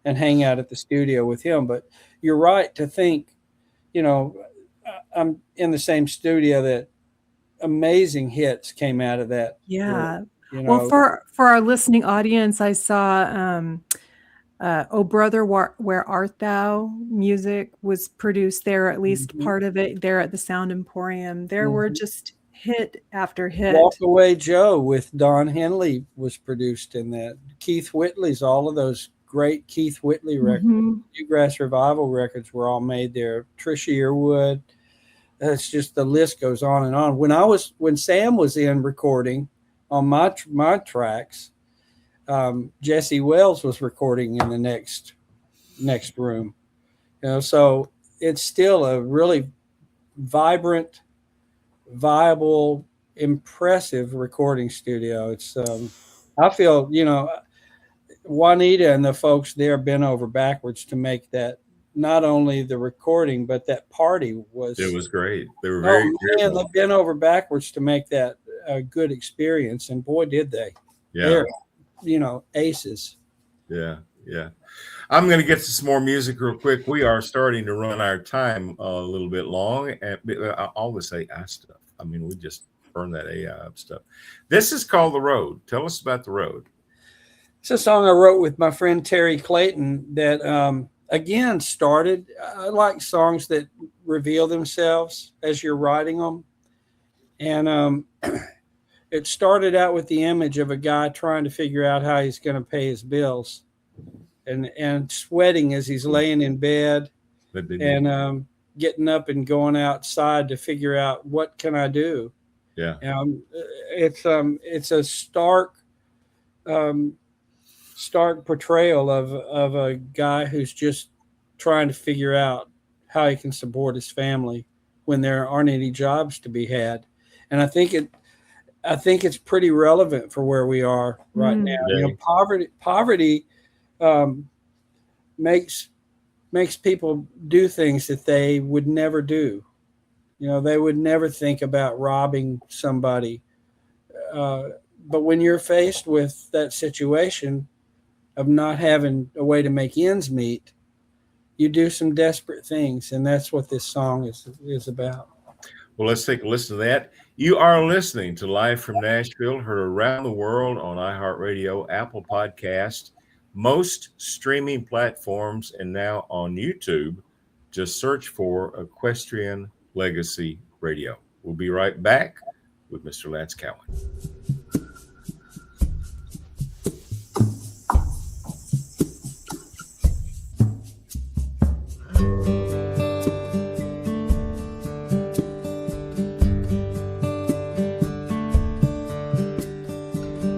hang out at the studio with him. But you're right to think, you know, I'm in the same studio that amazing hits came out of that. Yeah. You know, Well, for our listening audience, I saw "Oh Brother, Where Art Thou" music was produced there, at least part of it there at the Sound Emporium. There were just hit after hit. Walk Away Joe with Don Henley was produced in that. Keith Whitley's, all of those great Keith Whitley records, Bluegrass Revival records were all made there. Trisha Yearwood. It's just, the list goes on and on. When Sam was in recording on my tracks, Jesse Wells was recording in the next room. You know, so it's still a really vibrant, viable, impressive recording studio. It's I feel, you know, Juanita and the folks there bent over backwards to make that, not only the recording, but that party was. It was great. They were very. They bent over backwards to make that a good experience, and boy, did they! Yeah. They're, you know, aces. Yeah, yeah. I'm going to get to some more music real quick. We are starting to run our time a little bit long, and I always say AI stuff. I mean, we just burn that AI up stuff. This is called The Road. Tell us about The Road. It's a song I wrote with my friend Terry Clayton that, again, started. I like songs that reveal themselves as you're writing them. And it started out with the image of a guy trying to figure out how he's going to pay his bills and sweating as he's laying in bed and getting up and going outside to figure out, what can I do? Yeah. It's a stark portrayal of a guy who's just trying to figure out how he can support his family when there aren't any jobs to be had. And I think it's pretty relevant for where we are right now. Yeah. You know, poverty makes people do things that they would never do. You know, they would never think about robbing somebody. But when you're faced with that situation of not having a way to make ends meet, you do some desperate things. And that's what this song is about. Well, let's take a listen to that. You are listening to Live from Nashville, heard around the world on iHeartRadio, Apple Podcast, most streaming platforms, and now on YouTube. Just search for Equestrian Legacy Radio. We'll be right back with Mr. Lance Cowan.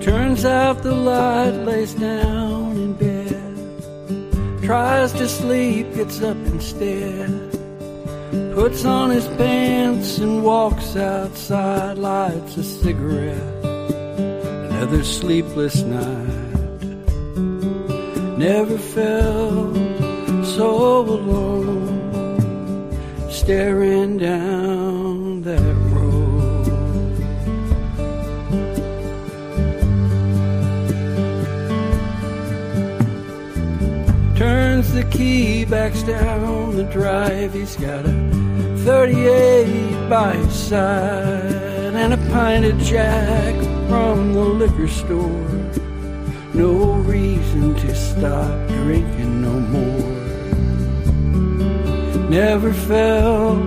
Turns out the light, lays down in bed, tries to sleep, gets up instead, puts on his pants and walks outside, lights a cigarette. Another sleepless night. Never felt so alone, staring down that road. Turns the key, backs down the drive. He's got a 38 by his side and a pint of Jack from the liquor store. No reason to stop drinking no more. Never felt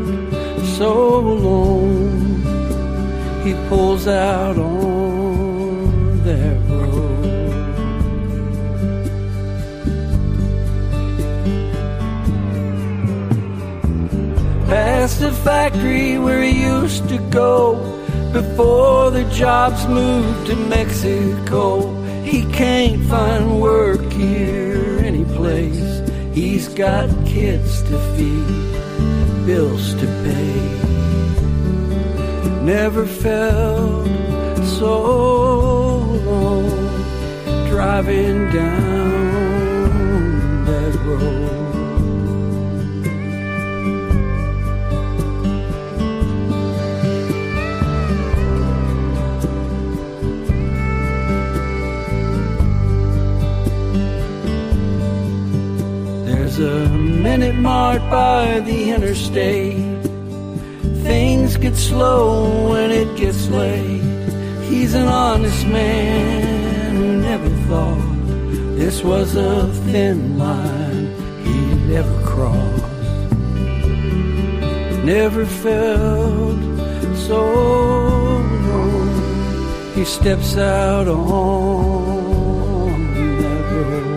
so alone. He pulls out on that road. Past the factory where he used to go before the jobs moved to Mexico. He can't find work here any place. He's got kids to feed, bills to pay. Never felt so alone, driving down that road. minute marked by the interstate. Things get slow when it gets late. He's an honest man who never thought this was a thin line he'd ever cross. Never felt so alone. He steps out on that road.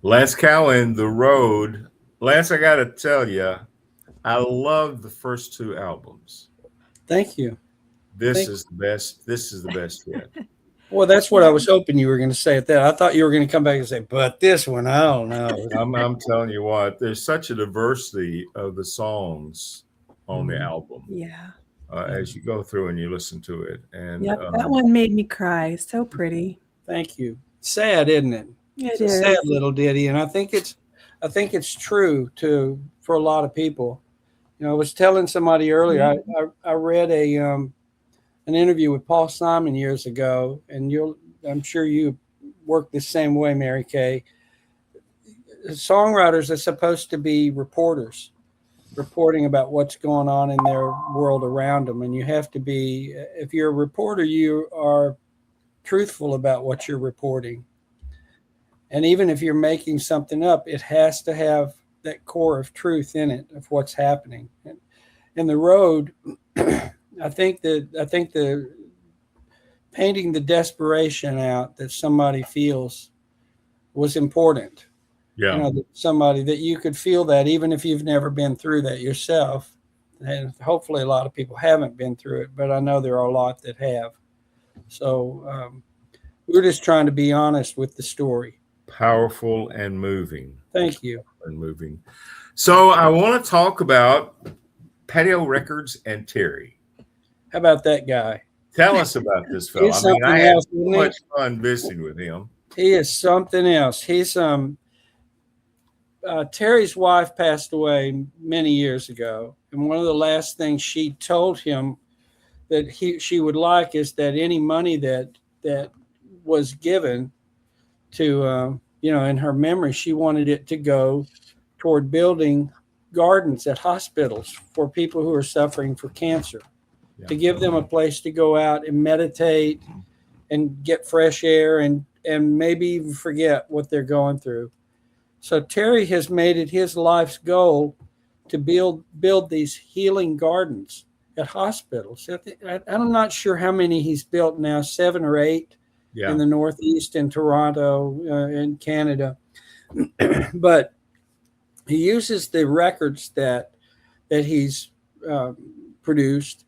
Lance Cowan, The Road. Lance, I got to tell you, I love the first two albums. Thank you. This is the best. This is the best yet. Well, that's what I was hoping you were going to say at that. I thought you were going to come back and say, but this one, I don't know. I'm telling you what, there's such a diversity of the songs on the album. Yeah. As you go through and you listen to it. And Yep, that one made me cry. So pretty. Thank you. Sad, isn't it? It It's a is. sad little ditty, and I think it's true for a lot of people. You know, I was telling somebody earlier. I read an interview with Paul Simon years ago, and I'm sure you work the same way, Mary Kaye. Songwriters are supposed to be reporters, reporting about what's going on in their world around them, and you have to be. If you're a reporter, you are truthful about what you're reporting. And even if you're making something up, it has to have that core of truth in it of what's happening. And The Road, I think the painting the desperation out that somebody feels was important. yeah. You know, that somebody that you could feel that even if you've never been through that yourself. And hopefully a lot of people haven't been through it, but I know there are a lot that have. So we're just trying to be honest with the story. Powerful and moving. Thank you. And moving. So I want to talk about Patio Records and Terry. How about that guy? Tell us about this fellow. He's I mean, something I had else, so isn't he? much fun visiting with him. He is something else. He's Terry's wife passed away many years ago, and one of the last things she told him that she would like is that any money that was given to in her memory, she wanted it to go toward building gardens at hospitals for people who are suffering for cancer, to give them a place to go out and meditate and get fresh air and maybe even forget what they're going through. So Terry has made it his life's goal to build these healing gardens at hospitals. I'm not sure how many he's built now, 7 or 8 in the Northeast, in Toronto, in Canada. But he uses the records that he's produced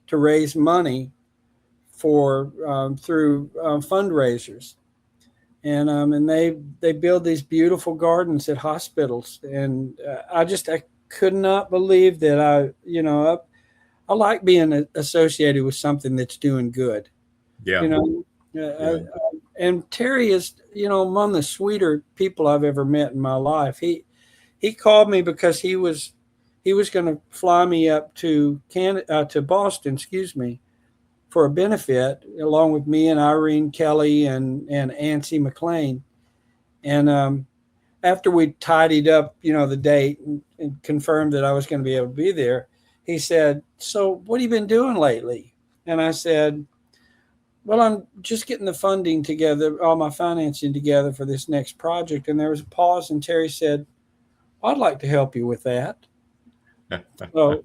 to raise money for through fundraisers. And they build these beautiful gardens at hospitals. And I could not believe that I like being associated with something that's doing good. Yeah. And Terry is, among the sweeter people I've ever met in my life. He called me because he was going to fly me up to Boston, for a benefit, along with me and Irene Kelly and Ancy McLean. And after we tidied up, the date and confirmed that I was going to be able to be there, he said, "So what have you been doing lately?" And I said, "Well, I'm just getting the funding together, all my financing together for this next project." And there was a pause, and Terry said, "I'd like to help you with that." So,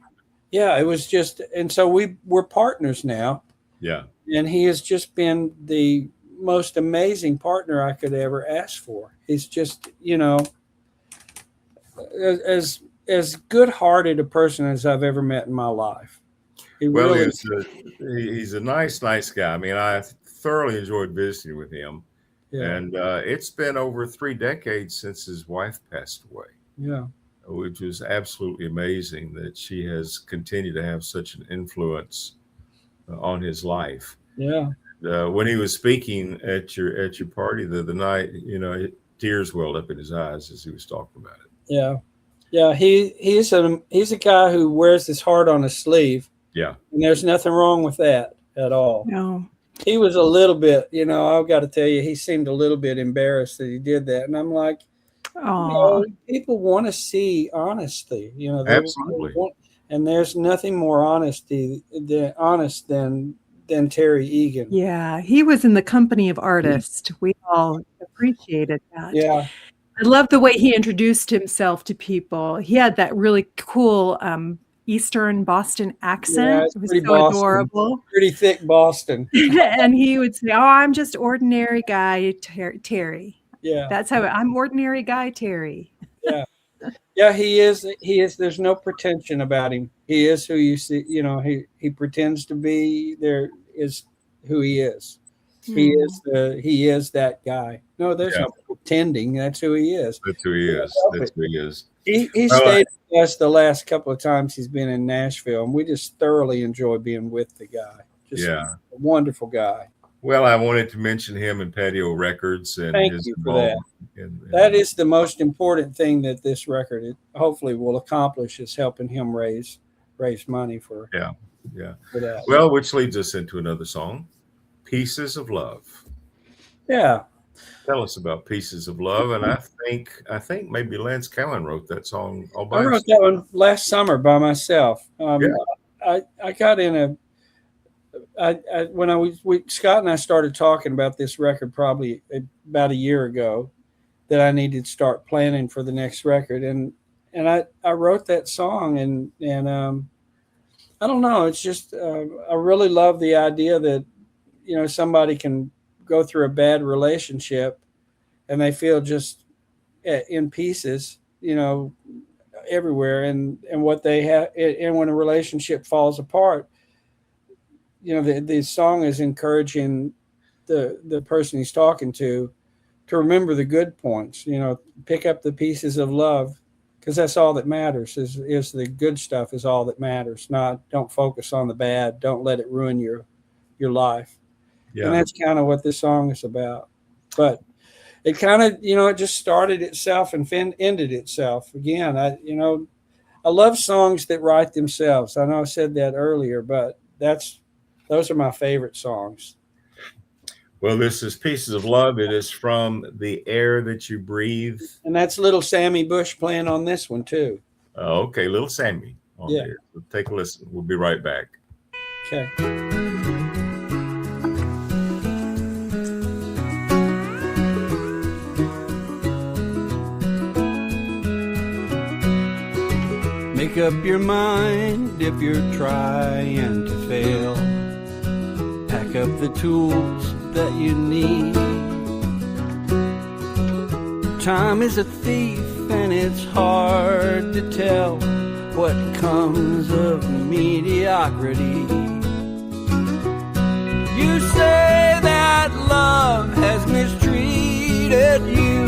yeah, it was just, and so we're partners now. Yeah. And he has just been the most amazing partner I could ever ask for. He's just, as good-hearted a person as I've ever met in my life. Well, really, he's a nice guy. I mean, I thoroughly enjoyed visiting with him. yeah, And it's been over 3 decades since his wife passed away, yeah, which is absolutely amazing that she has continued to have such an influence on his life. yeah. When he was speaking at your party the other night, tears welled up in his eyes as he was talking about it. Yeah, yeah. He's a guy who wears his heart on his sleeve. Yeah, And there's nothing wrong with that at all. No. He was a little bit, I've got to tell you, he seemed a little bit embarrassed that he did that. And I'm like, Oh, people want to see honesty, they absolutely. and there's nothing more honest than Terry Egan. yeah. He was in the company of artists. We all appreciated that. Yeah. I love the way he introduced himself to people. He had that really cool Eastern Boston accent. Yeah, it's It was pretty so Boston. adorable. Pretty thick Boston. And he would say, "Oh, I'm just ordinary guy Terry." Yeah. That's how I'm ordinary guy Terry. Yeah, he is. There's no pretension about him. He is who you see. He pretends to be. There is who he is. He is that guy. No, there's no pretending. That's who he is. That's who he is. That's who he is. He stayed with us the last couple of times he's been in Nashville, and we just thoroughly enjoy being with the guy. Just a wonderful guy. Well, I wanted to mention him and Patio Records and Thank his you for that. involvement That is the most important thing that this record hopefully will accomplish, is helping him raise money for that. Well, which leads us into another song, Pieces of Love. Yeah. Tell us about Pieces of Love. And I think maybe Lance Cowan wrote that song all by I wrote himself. that one last summer by myself. I got in Scott and I started talking about this record probably about a year ago, that I needed to start planning for the next record, and I wrote that song, and I don't know, it's just I really love the idea that somebody can go through a bad relationship and they feel just in pieces, everywhere, and what they have, and when a relationship falls apart, the song is encouraging the person he's talking to remember the good points, pick up the pieces of love, because that's all that matters, is the good stuff is all that matters. Don't focus on the bad. Don't let it ruin your life. Yeah. And that's kind of what this song is about. But it kind of, it just started itself and ended itself. Again, I love songs that write themselves. I know I said that earlier, but those are my favorite songs. Well, this is Pieces of Love. It is from The Air That You Breathe. And that's Little Sammy Bush playing on this one, too. Okay, Little Sammy on there. So take a listen. We'll be right back. Okay. Make up your mind if you're trying to fail. Pack up the tools that you need. Time is a thief and it's hard to tell what comes of mediocrity. You say that love has mistreated you.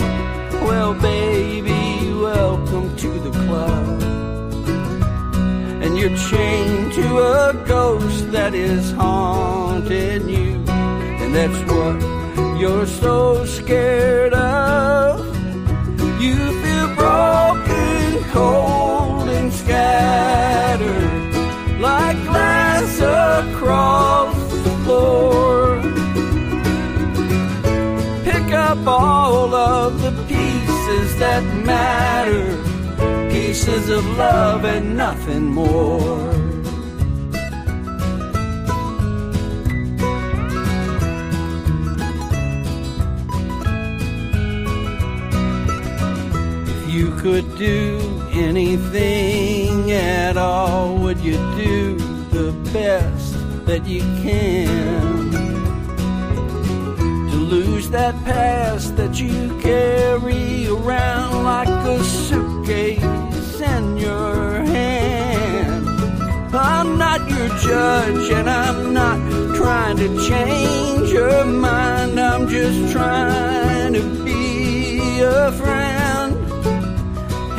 Well, baby, welcome to the club. And you're chained to a ghost that is haunting you. And that's what you're so scared of. You feel broken, cold, and scattered, like glass across the floor. Pick up all of the pieces that matter, pieces of love and nothing more. If you could do anything at all, would you do the best that you can? To lose that past that you carry around like a suitcase in your hand. I'm not your judge, and I'm not trying to change your mind. I'm just trying to be a friend.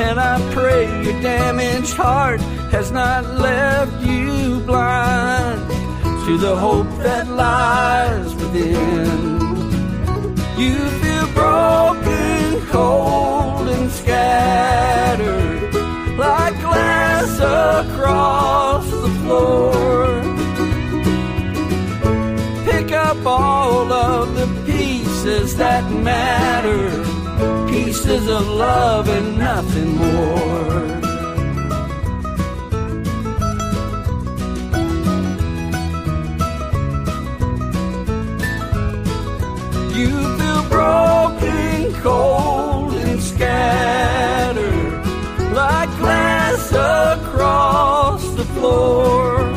And I pray your damaged heart has not left you blind to the hope that lies within. You feel broken, cold, and scattered like glass across the floor. Pick up all of the pieces that matter, pieces of love and nothing more. You feel broken, cold, and scattered like glass across the floor.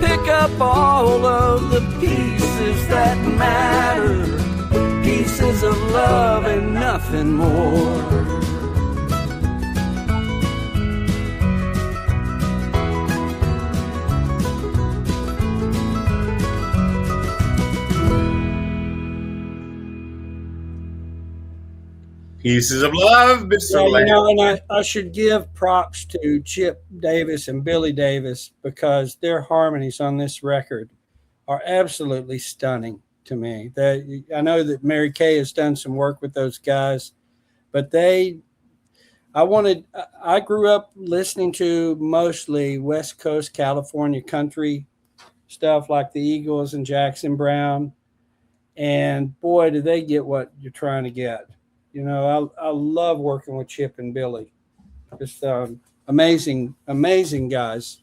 Pick up all of the pieces that matter, pieces of love and nothing more. Pieces of love, Mr. Yeah, you know, and I should give props to Chip Davis and Billy Davis because their harmonies on this record are absolutely stunning to me. I know that Mary Kaye has done some work with those guys, but I grew up listening to mostly West Coast California country stuff like the Eagles and Jackson Brown. And boy, do they get what you're trying to get. You know, I love working with Chip and Billy. Just amazing guys.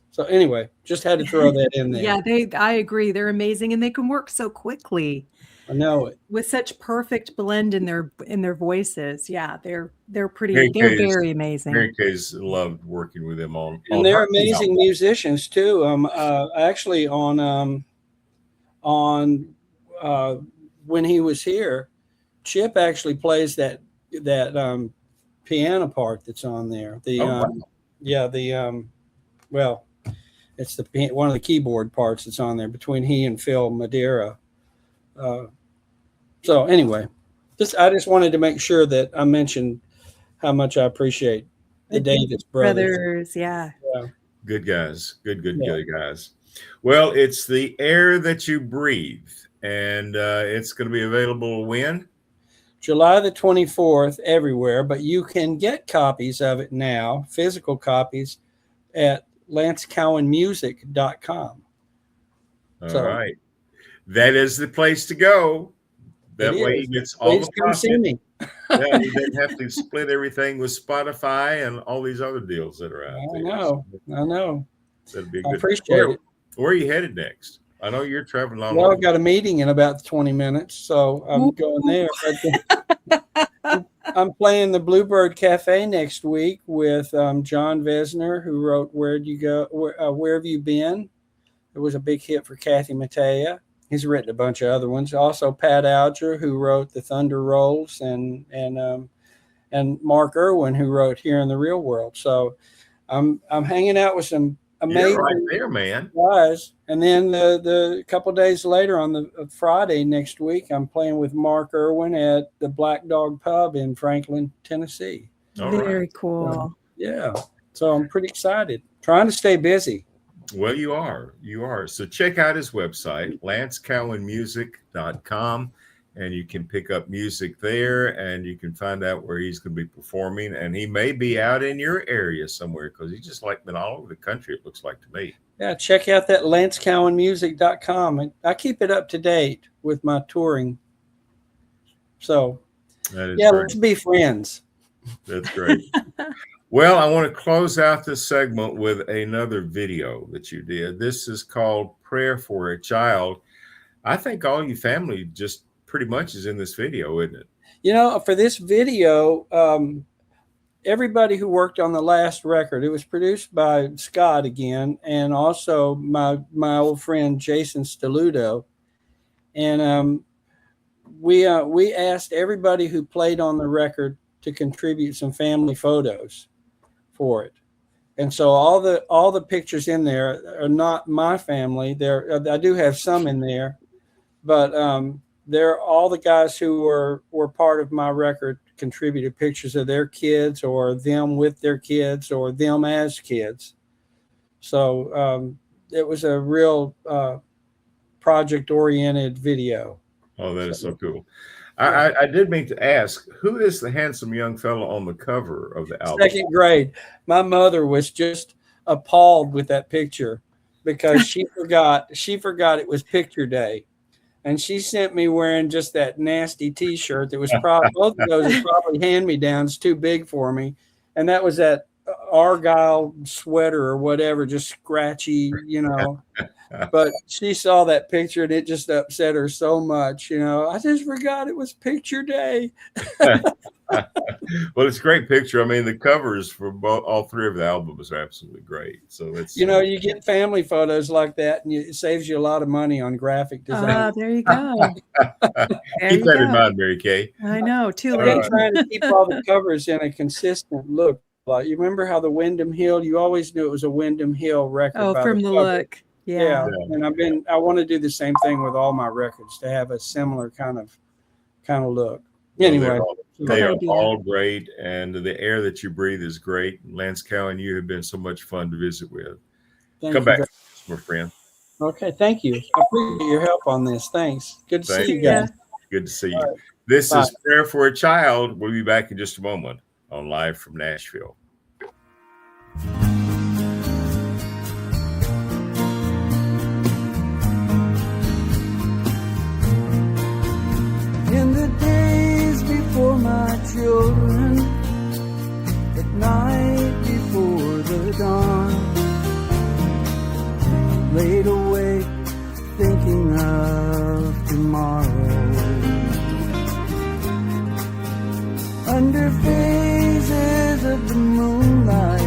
So anyway, just had to throw that in there. Yeah, I agree. They're amazing, and they can work so quickly. I know it. With such perfect blend in their voices. Yeah, they're Mary Kaye's- very amazing. Mary Kaye's loved working with them on. And they're amazing musicians too. Actually on when he was here, Chip actually plays that piano part that's on there. Well, it's one of the keyboard parts that's on there between he and Phil Madeira. So anyway, I just wanted to make sure that I mentioned how much I appreciate the Davis brothers. Yeah. Good guys. Good guys. Well, it's The Air That You Breathe, and it's going to be available when? July the 24th everywhere, but you can get copies of it now, physical copies, at lancecowanmusic.com. All right. That is the place to go. That way he gets all the come see me. Yeah, he doesn't have to split everything with Spotify and all these other deals that are out there. I know. That'd be good. I appreciate it. Where are you headed next? I know you're traveling all Well, over. I've got a meeting in about 20 minutes, so I'm going there. But I'm playing the Bluebird Cafe next week with John Vesner, who wrote "Where'd You Go? Where Have You Been?" It was a big hit for Kathy Mattea. He's written a bunch of other ones. Also, Pat Alger, who wrote "The Thunder Rolls," and Mark Irwin, who wrote "Here in the Real World." So I'm hanging out with some amazing You're right there, man. guys. And then the couple of days later, on the Friday next week, I'm playing with Mark Irwin at the Black Dog Pub in Franklin, Tennessee. Very cool. Yeah. So I'm pretty excited. Trying to stay busy. Well, you are. So check out his website, lancecowanmusic.com, and you can pick up music there, and you can find out where he's going to be performing. And he may be out in your area somewhere because he's just been all over the country, it looks like to me. Yeah, check out that lancecowanmusic.com. And I keep it up to date with my touring. So, That is yeah, great. let's be friends. That's great. Well, I want to close out this segment with another video that you did. This is called Prayer for a Child. I think all your family just pretty much is in this video, isn't it? You know, for this video, everybody who worked on the last record, it was produced by Scott again, and also my old friend Jason Steludo. And we asked everybody who played on the record to contribute some family photos for it. And so all the pictures in there are not my family. I do have some in there, but they're all the guys who were part of my record contributed pictures of their kids or them with their kids or them as kids. So it was a real project-oriented video. Oh, that is so cool. I did mean to ask, who is the handsome young fellow on the cover of the album? Second grade. My mother was just appalled with that picture because she forgot it was picture day. And she sent me wearing just that nasty T-shirt that was probably, both of those are probably hand-me-downs, too big for me. And that was that Argyle sweater or whatever, just scratchy, you know. But she saw that picture and it just upset her so much, you know. I just forgot it was picture day. Well, it's a great picture. I mean, the covers for all three of the albums are absolutely great. So it's, you know, you get family photos like that and it saves you a lot of money on graphic design. There you go. Keep that in mind, Mary Kaye. I know. Too I've late. been trying to keep all the covers in a consistent look. Like, you remember how the Wyndham Hill, you always knew it was a Wyndham Hill record. Oh, by from the cover. look. Yeah. And I want to do the same thing with all my records, to have a similar kind of look. Anyway, they are all great, and the air that you breathe is great. Lance Cowan, you have been so much fun to visit with. Come back, my friend. Okay, thank you. I appreciate your help on this. Thanks. Good to see you guys. Good to see you. Right. This Bye. is Prayer for a Child. We'll be back in just a moment on Live from Nashville. In the days before my children, at night before the dawn, laid awake thinking of tomorrow. Under phases of the moonlight,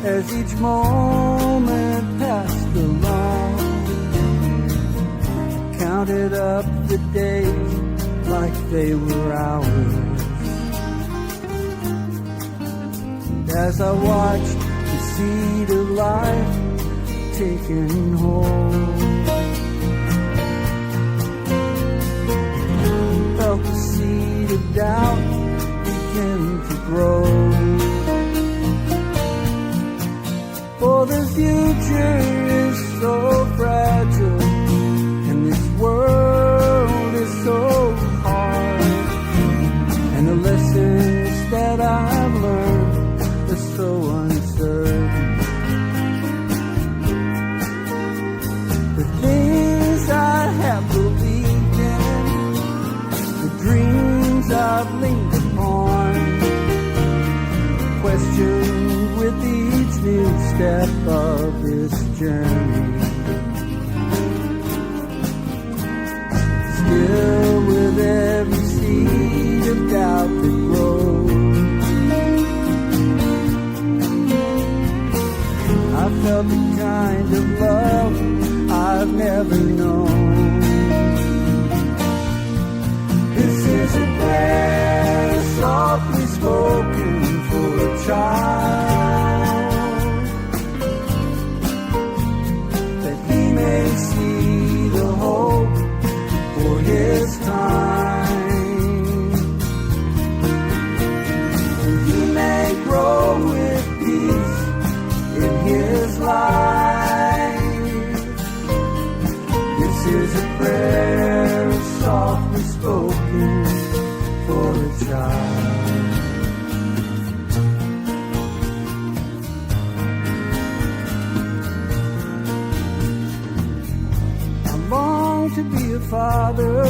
as each moment passed along, counted up the days like they were ours. As I watched the seed of life taking hold, felt the seed of doubt begin to grow. For the future is so fragile, and this world is so hard, and the lessons that I've learned are so uncertain. The things I have believed in, the dreams I've leaned upon, questioned with each new step of this journey. Still with every seed of doubt that grows, I felt the kind of love I've never known. This is a prayer softly spoken for a child, that he may see the hope for his time, and he may grow with peace in his life. This is a prayer softly spoken for a child. I long to be a father,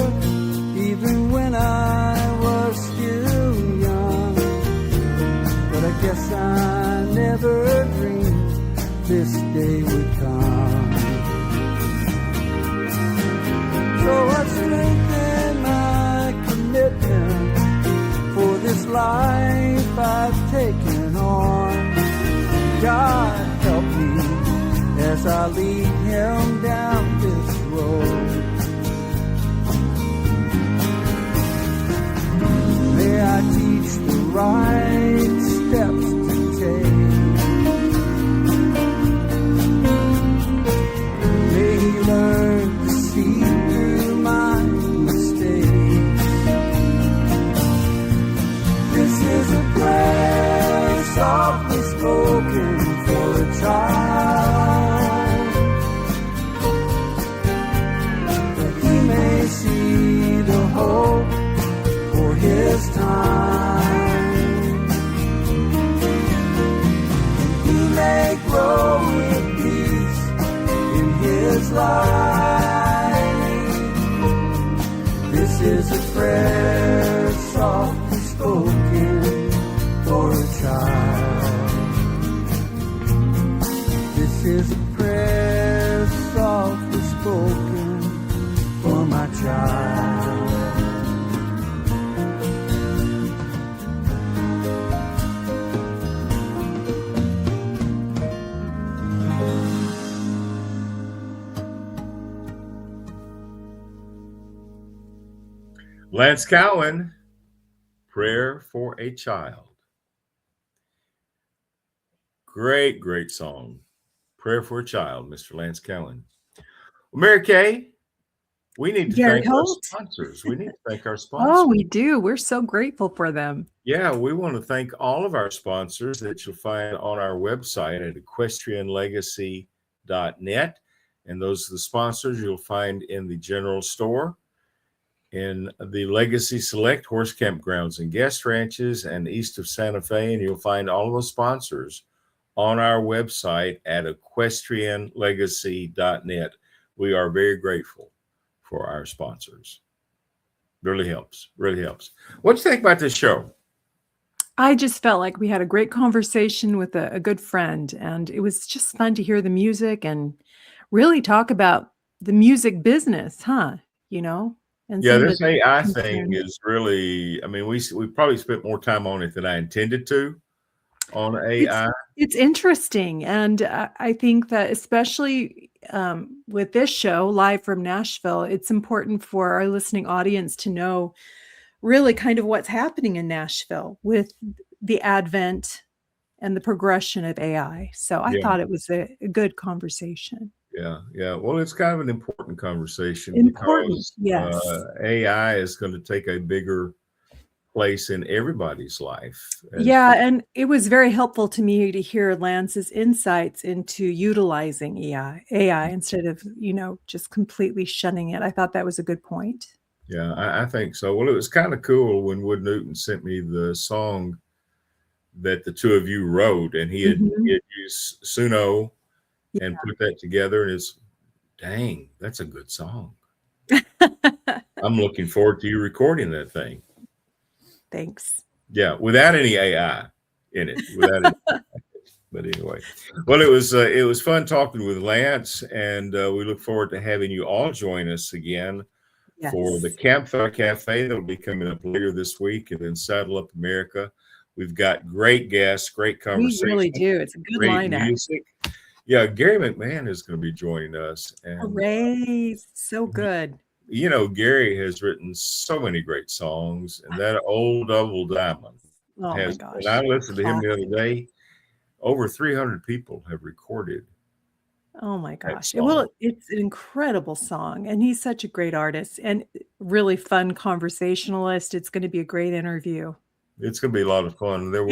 even when I was still young, but I guess I never dreamed this day would come. So I strengthen my commitment for this life I've taken on. God help me as I lead him down this road. May I teach the right steps to take, his time. He may grow with peace in his life. This is a prayer softly spoken for a child. This is a prayer softly spoken for my child. Lance Cowan, Prayer for a Child. Great, great song. Prayer for a Child, Mr. Lance Cowan. Well, Mary Kaye, we need to Gary thank our Holt. sponsors. We need to thank our sponsors. Oh, we do. We're so grateful for them. Yeah, we want to thank all of our sponsors that you'll find on our website at equestrianlegacy.net. And those are the sponsors you'll find in the general store, in the Legacy Select Horse Campgrounds and Guest Ranches, and east of Santa Fe. And you'll find all of those sponsors on our website at equestrianlegacy.net. We are very grateful for our sponsors. Really helps. Really helps. What do you think about this show? I just felt like we had a great conversation with a good friend, and it was just fun to hear the music and really talk about the music business, huh? You know? And Yeah, some of this the AI thing concerns. is really, I mean, we probably spent more time on it than I intended to on AI. It's interesting, and I think that especially with this show live from Nashville, it's important for our listening audience to know really kind of what's happening in Nashville with the advent and the progression of AI. So I Yeah. thought it was a good conversation. Yeah, yeah. Well, it's kind of an important conversation Important, because yes. AI is going to take a bigger place in everybody's life. Yeah, and it was very helpful to me to hear Lance's insights into utilizing AI instead of, just completely shunning it. I thought that was a good point. Yeah, I think so. Well, it was kind of cool when Wood Newton sent me the song that the two of you wrote, and he had used Suno and put that together, and it's, dang, that's a good song. I'm looking forward to you recording that thing. Thanks. Yeah, without any AI in it. But anyway, well, it was fun talking with Lance, and we look forward to having you all join us again for the Campfire Cafe that'll be coming up later this week, and then Saddle Up America. We've got great guests, great conversation. We really do. It's a good great lineup. music. Yeah, Gary McMahon is going to be joining us. And Hooray! So good. Gary has written so many great songs, and that old Double Diamond Oh has. my gosh. And I listened to him the other day. Over 300 people have recorded. Oh my that gosh. song. Well, it's an incredible song, and he's such a great artist and really fun conversationalist. It's going to be a great interview. It's going to be a lot of fun. There will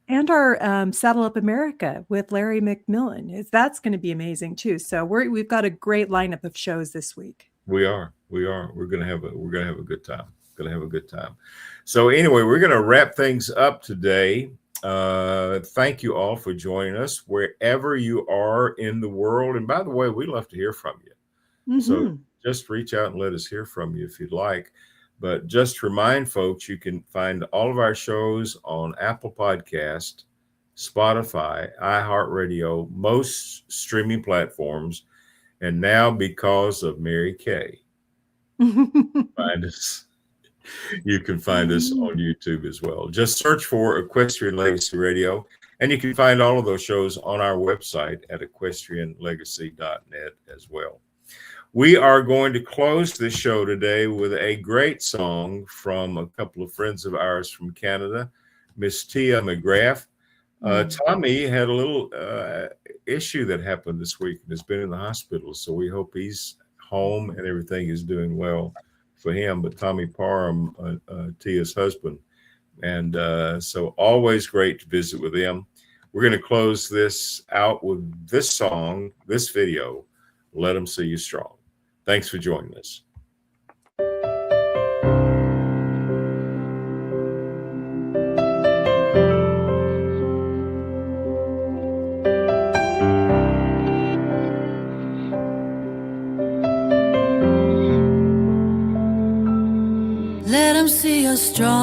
And our Saddle Up America with Larry McMillan. That's going to be amazing too. So we've got a great lineup of shows this week. We are. We're going to have a good time. So anyway, we're going to wrap things up today. Thank you all for joining us wherever you are in the world. And by the way, we'd love to hear from you. So just reach out and let us hear from you if you'd like. But just to remind folks, you can find all of our shows on Apple Podcast, Spotify, iHeartRadio, most streaming platforms. And now, because of Mary Kaye, find us. You can find us on YouTube as well. Just search for Equestrian Legacy Radio, and you can find all of those shows on our website at equestrianlegacy.net as well. We are going to close this show today with a great song from a couple of friends of ours from Canada, Miss Tia McGrath. Tommy had a little issue that happened this week and has been in the hospital, so we hope he's home and everything is doing well for him. But Tommy Parham, Tia's husband, and so always great to visit with them. We're going to close this out with this song, this video, Let 'Em See You Strong. Thanks for joining us. Let them see you're strong.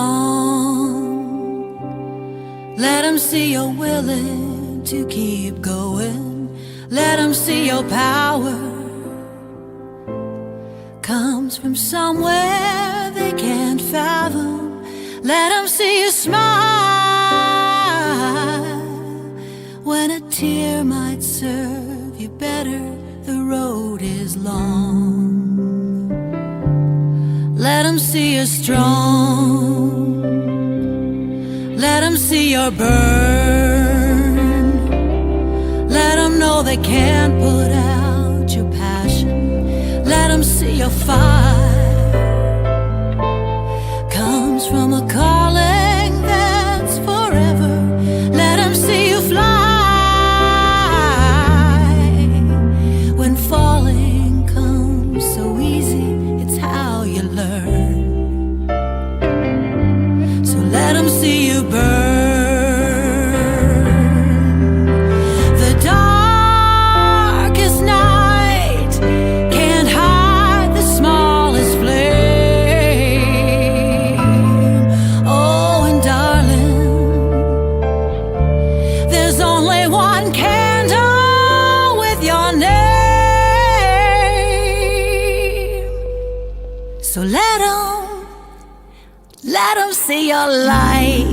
Let them see you're willing to keep going. Let them see your power comes from somewhere they can't fathom. Let them see you smile when a tear might serve you better. The road is long. Let them see you're strong. Let them see your burn. Let them know they can't put out your passion. Let them see your fire comes from a calling that's forever. Let them see you fly when falling comes so easy. It's how you learn. So let them see you burn. The darkest night can't hide the smallest flame. Oh, and darling, there's only one candle with your name. So let them see your light.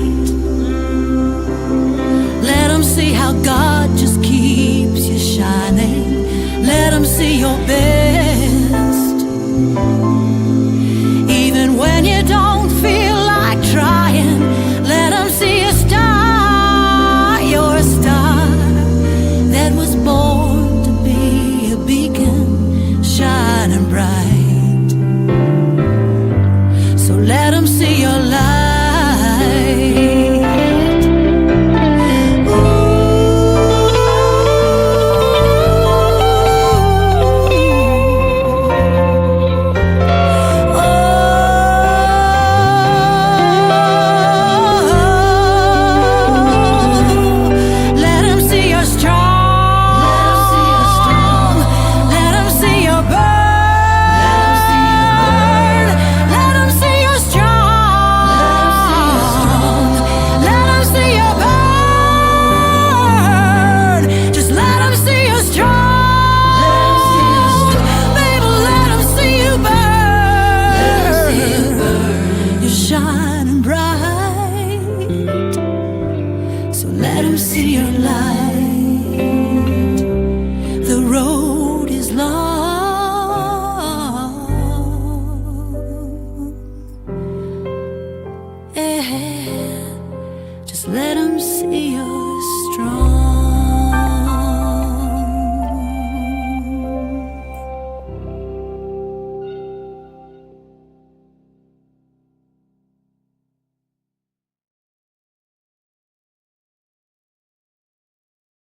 Let them see how God just keeps you shining. Let them see your bed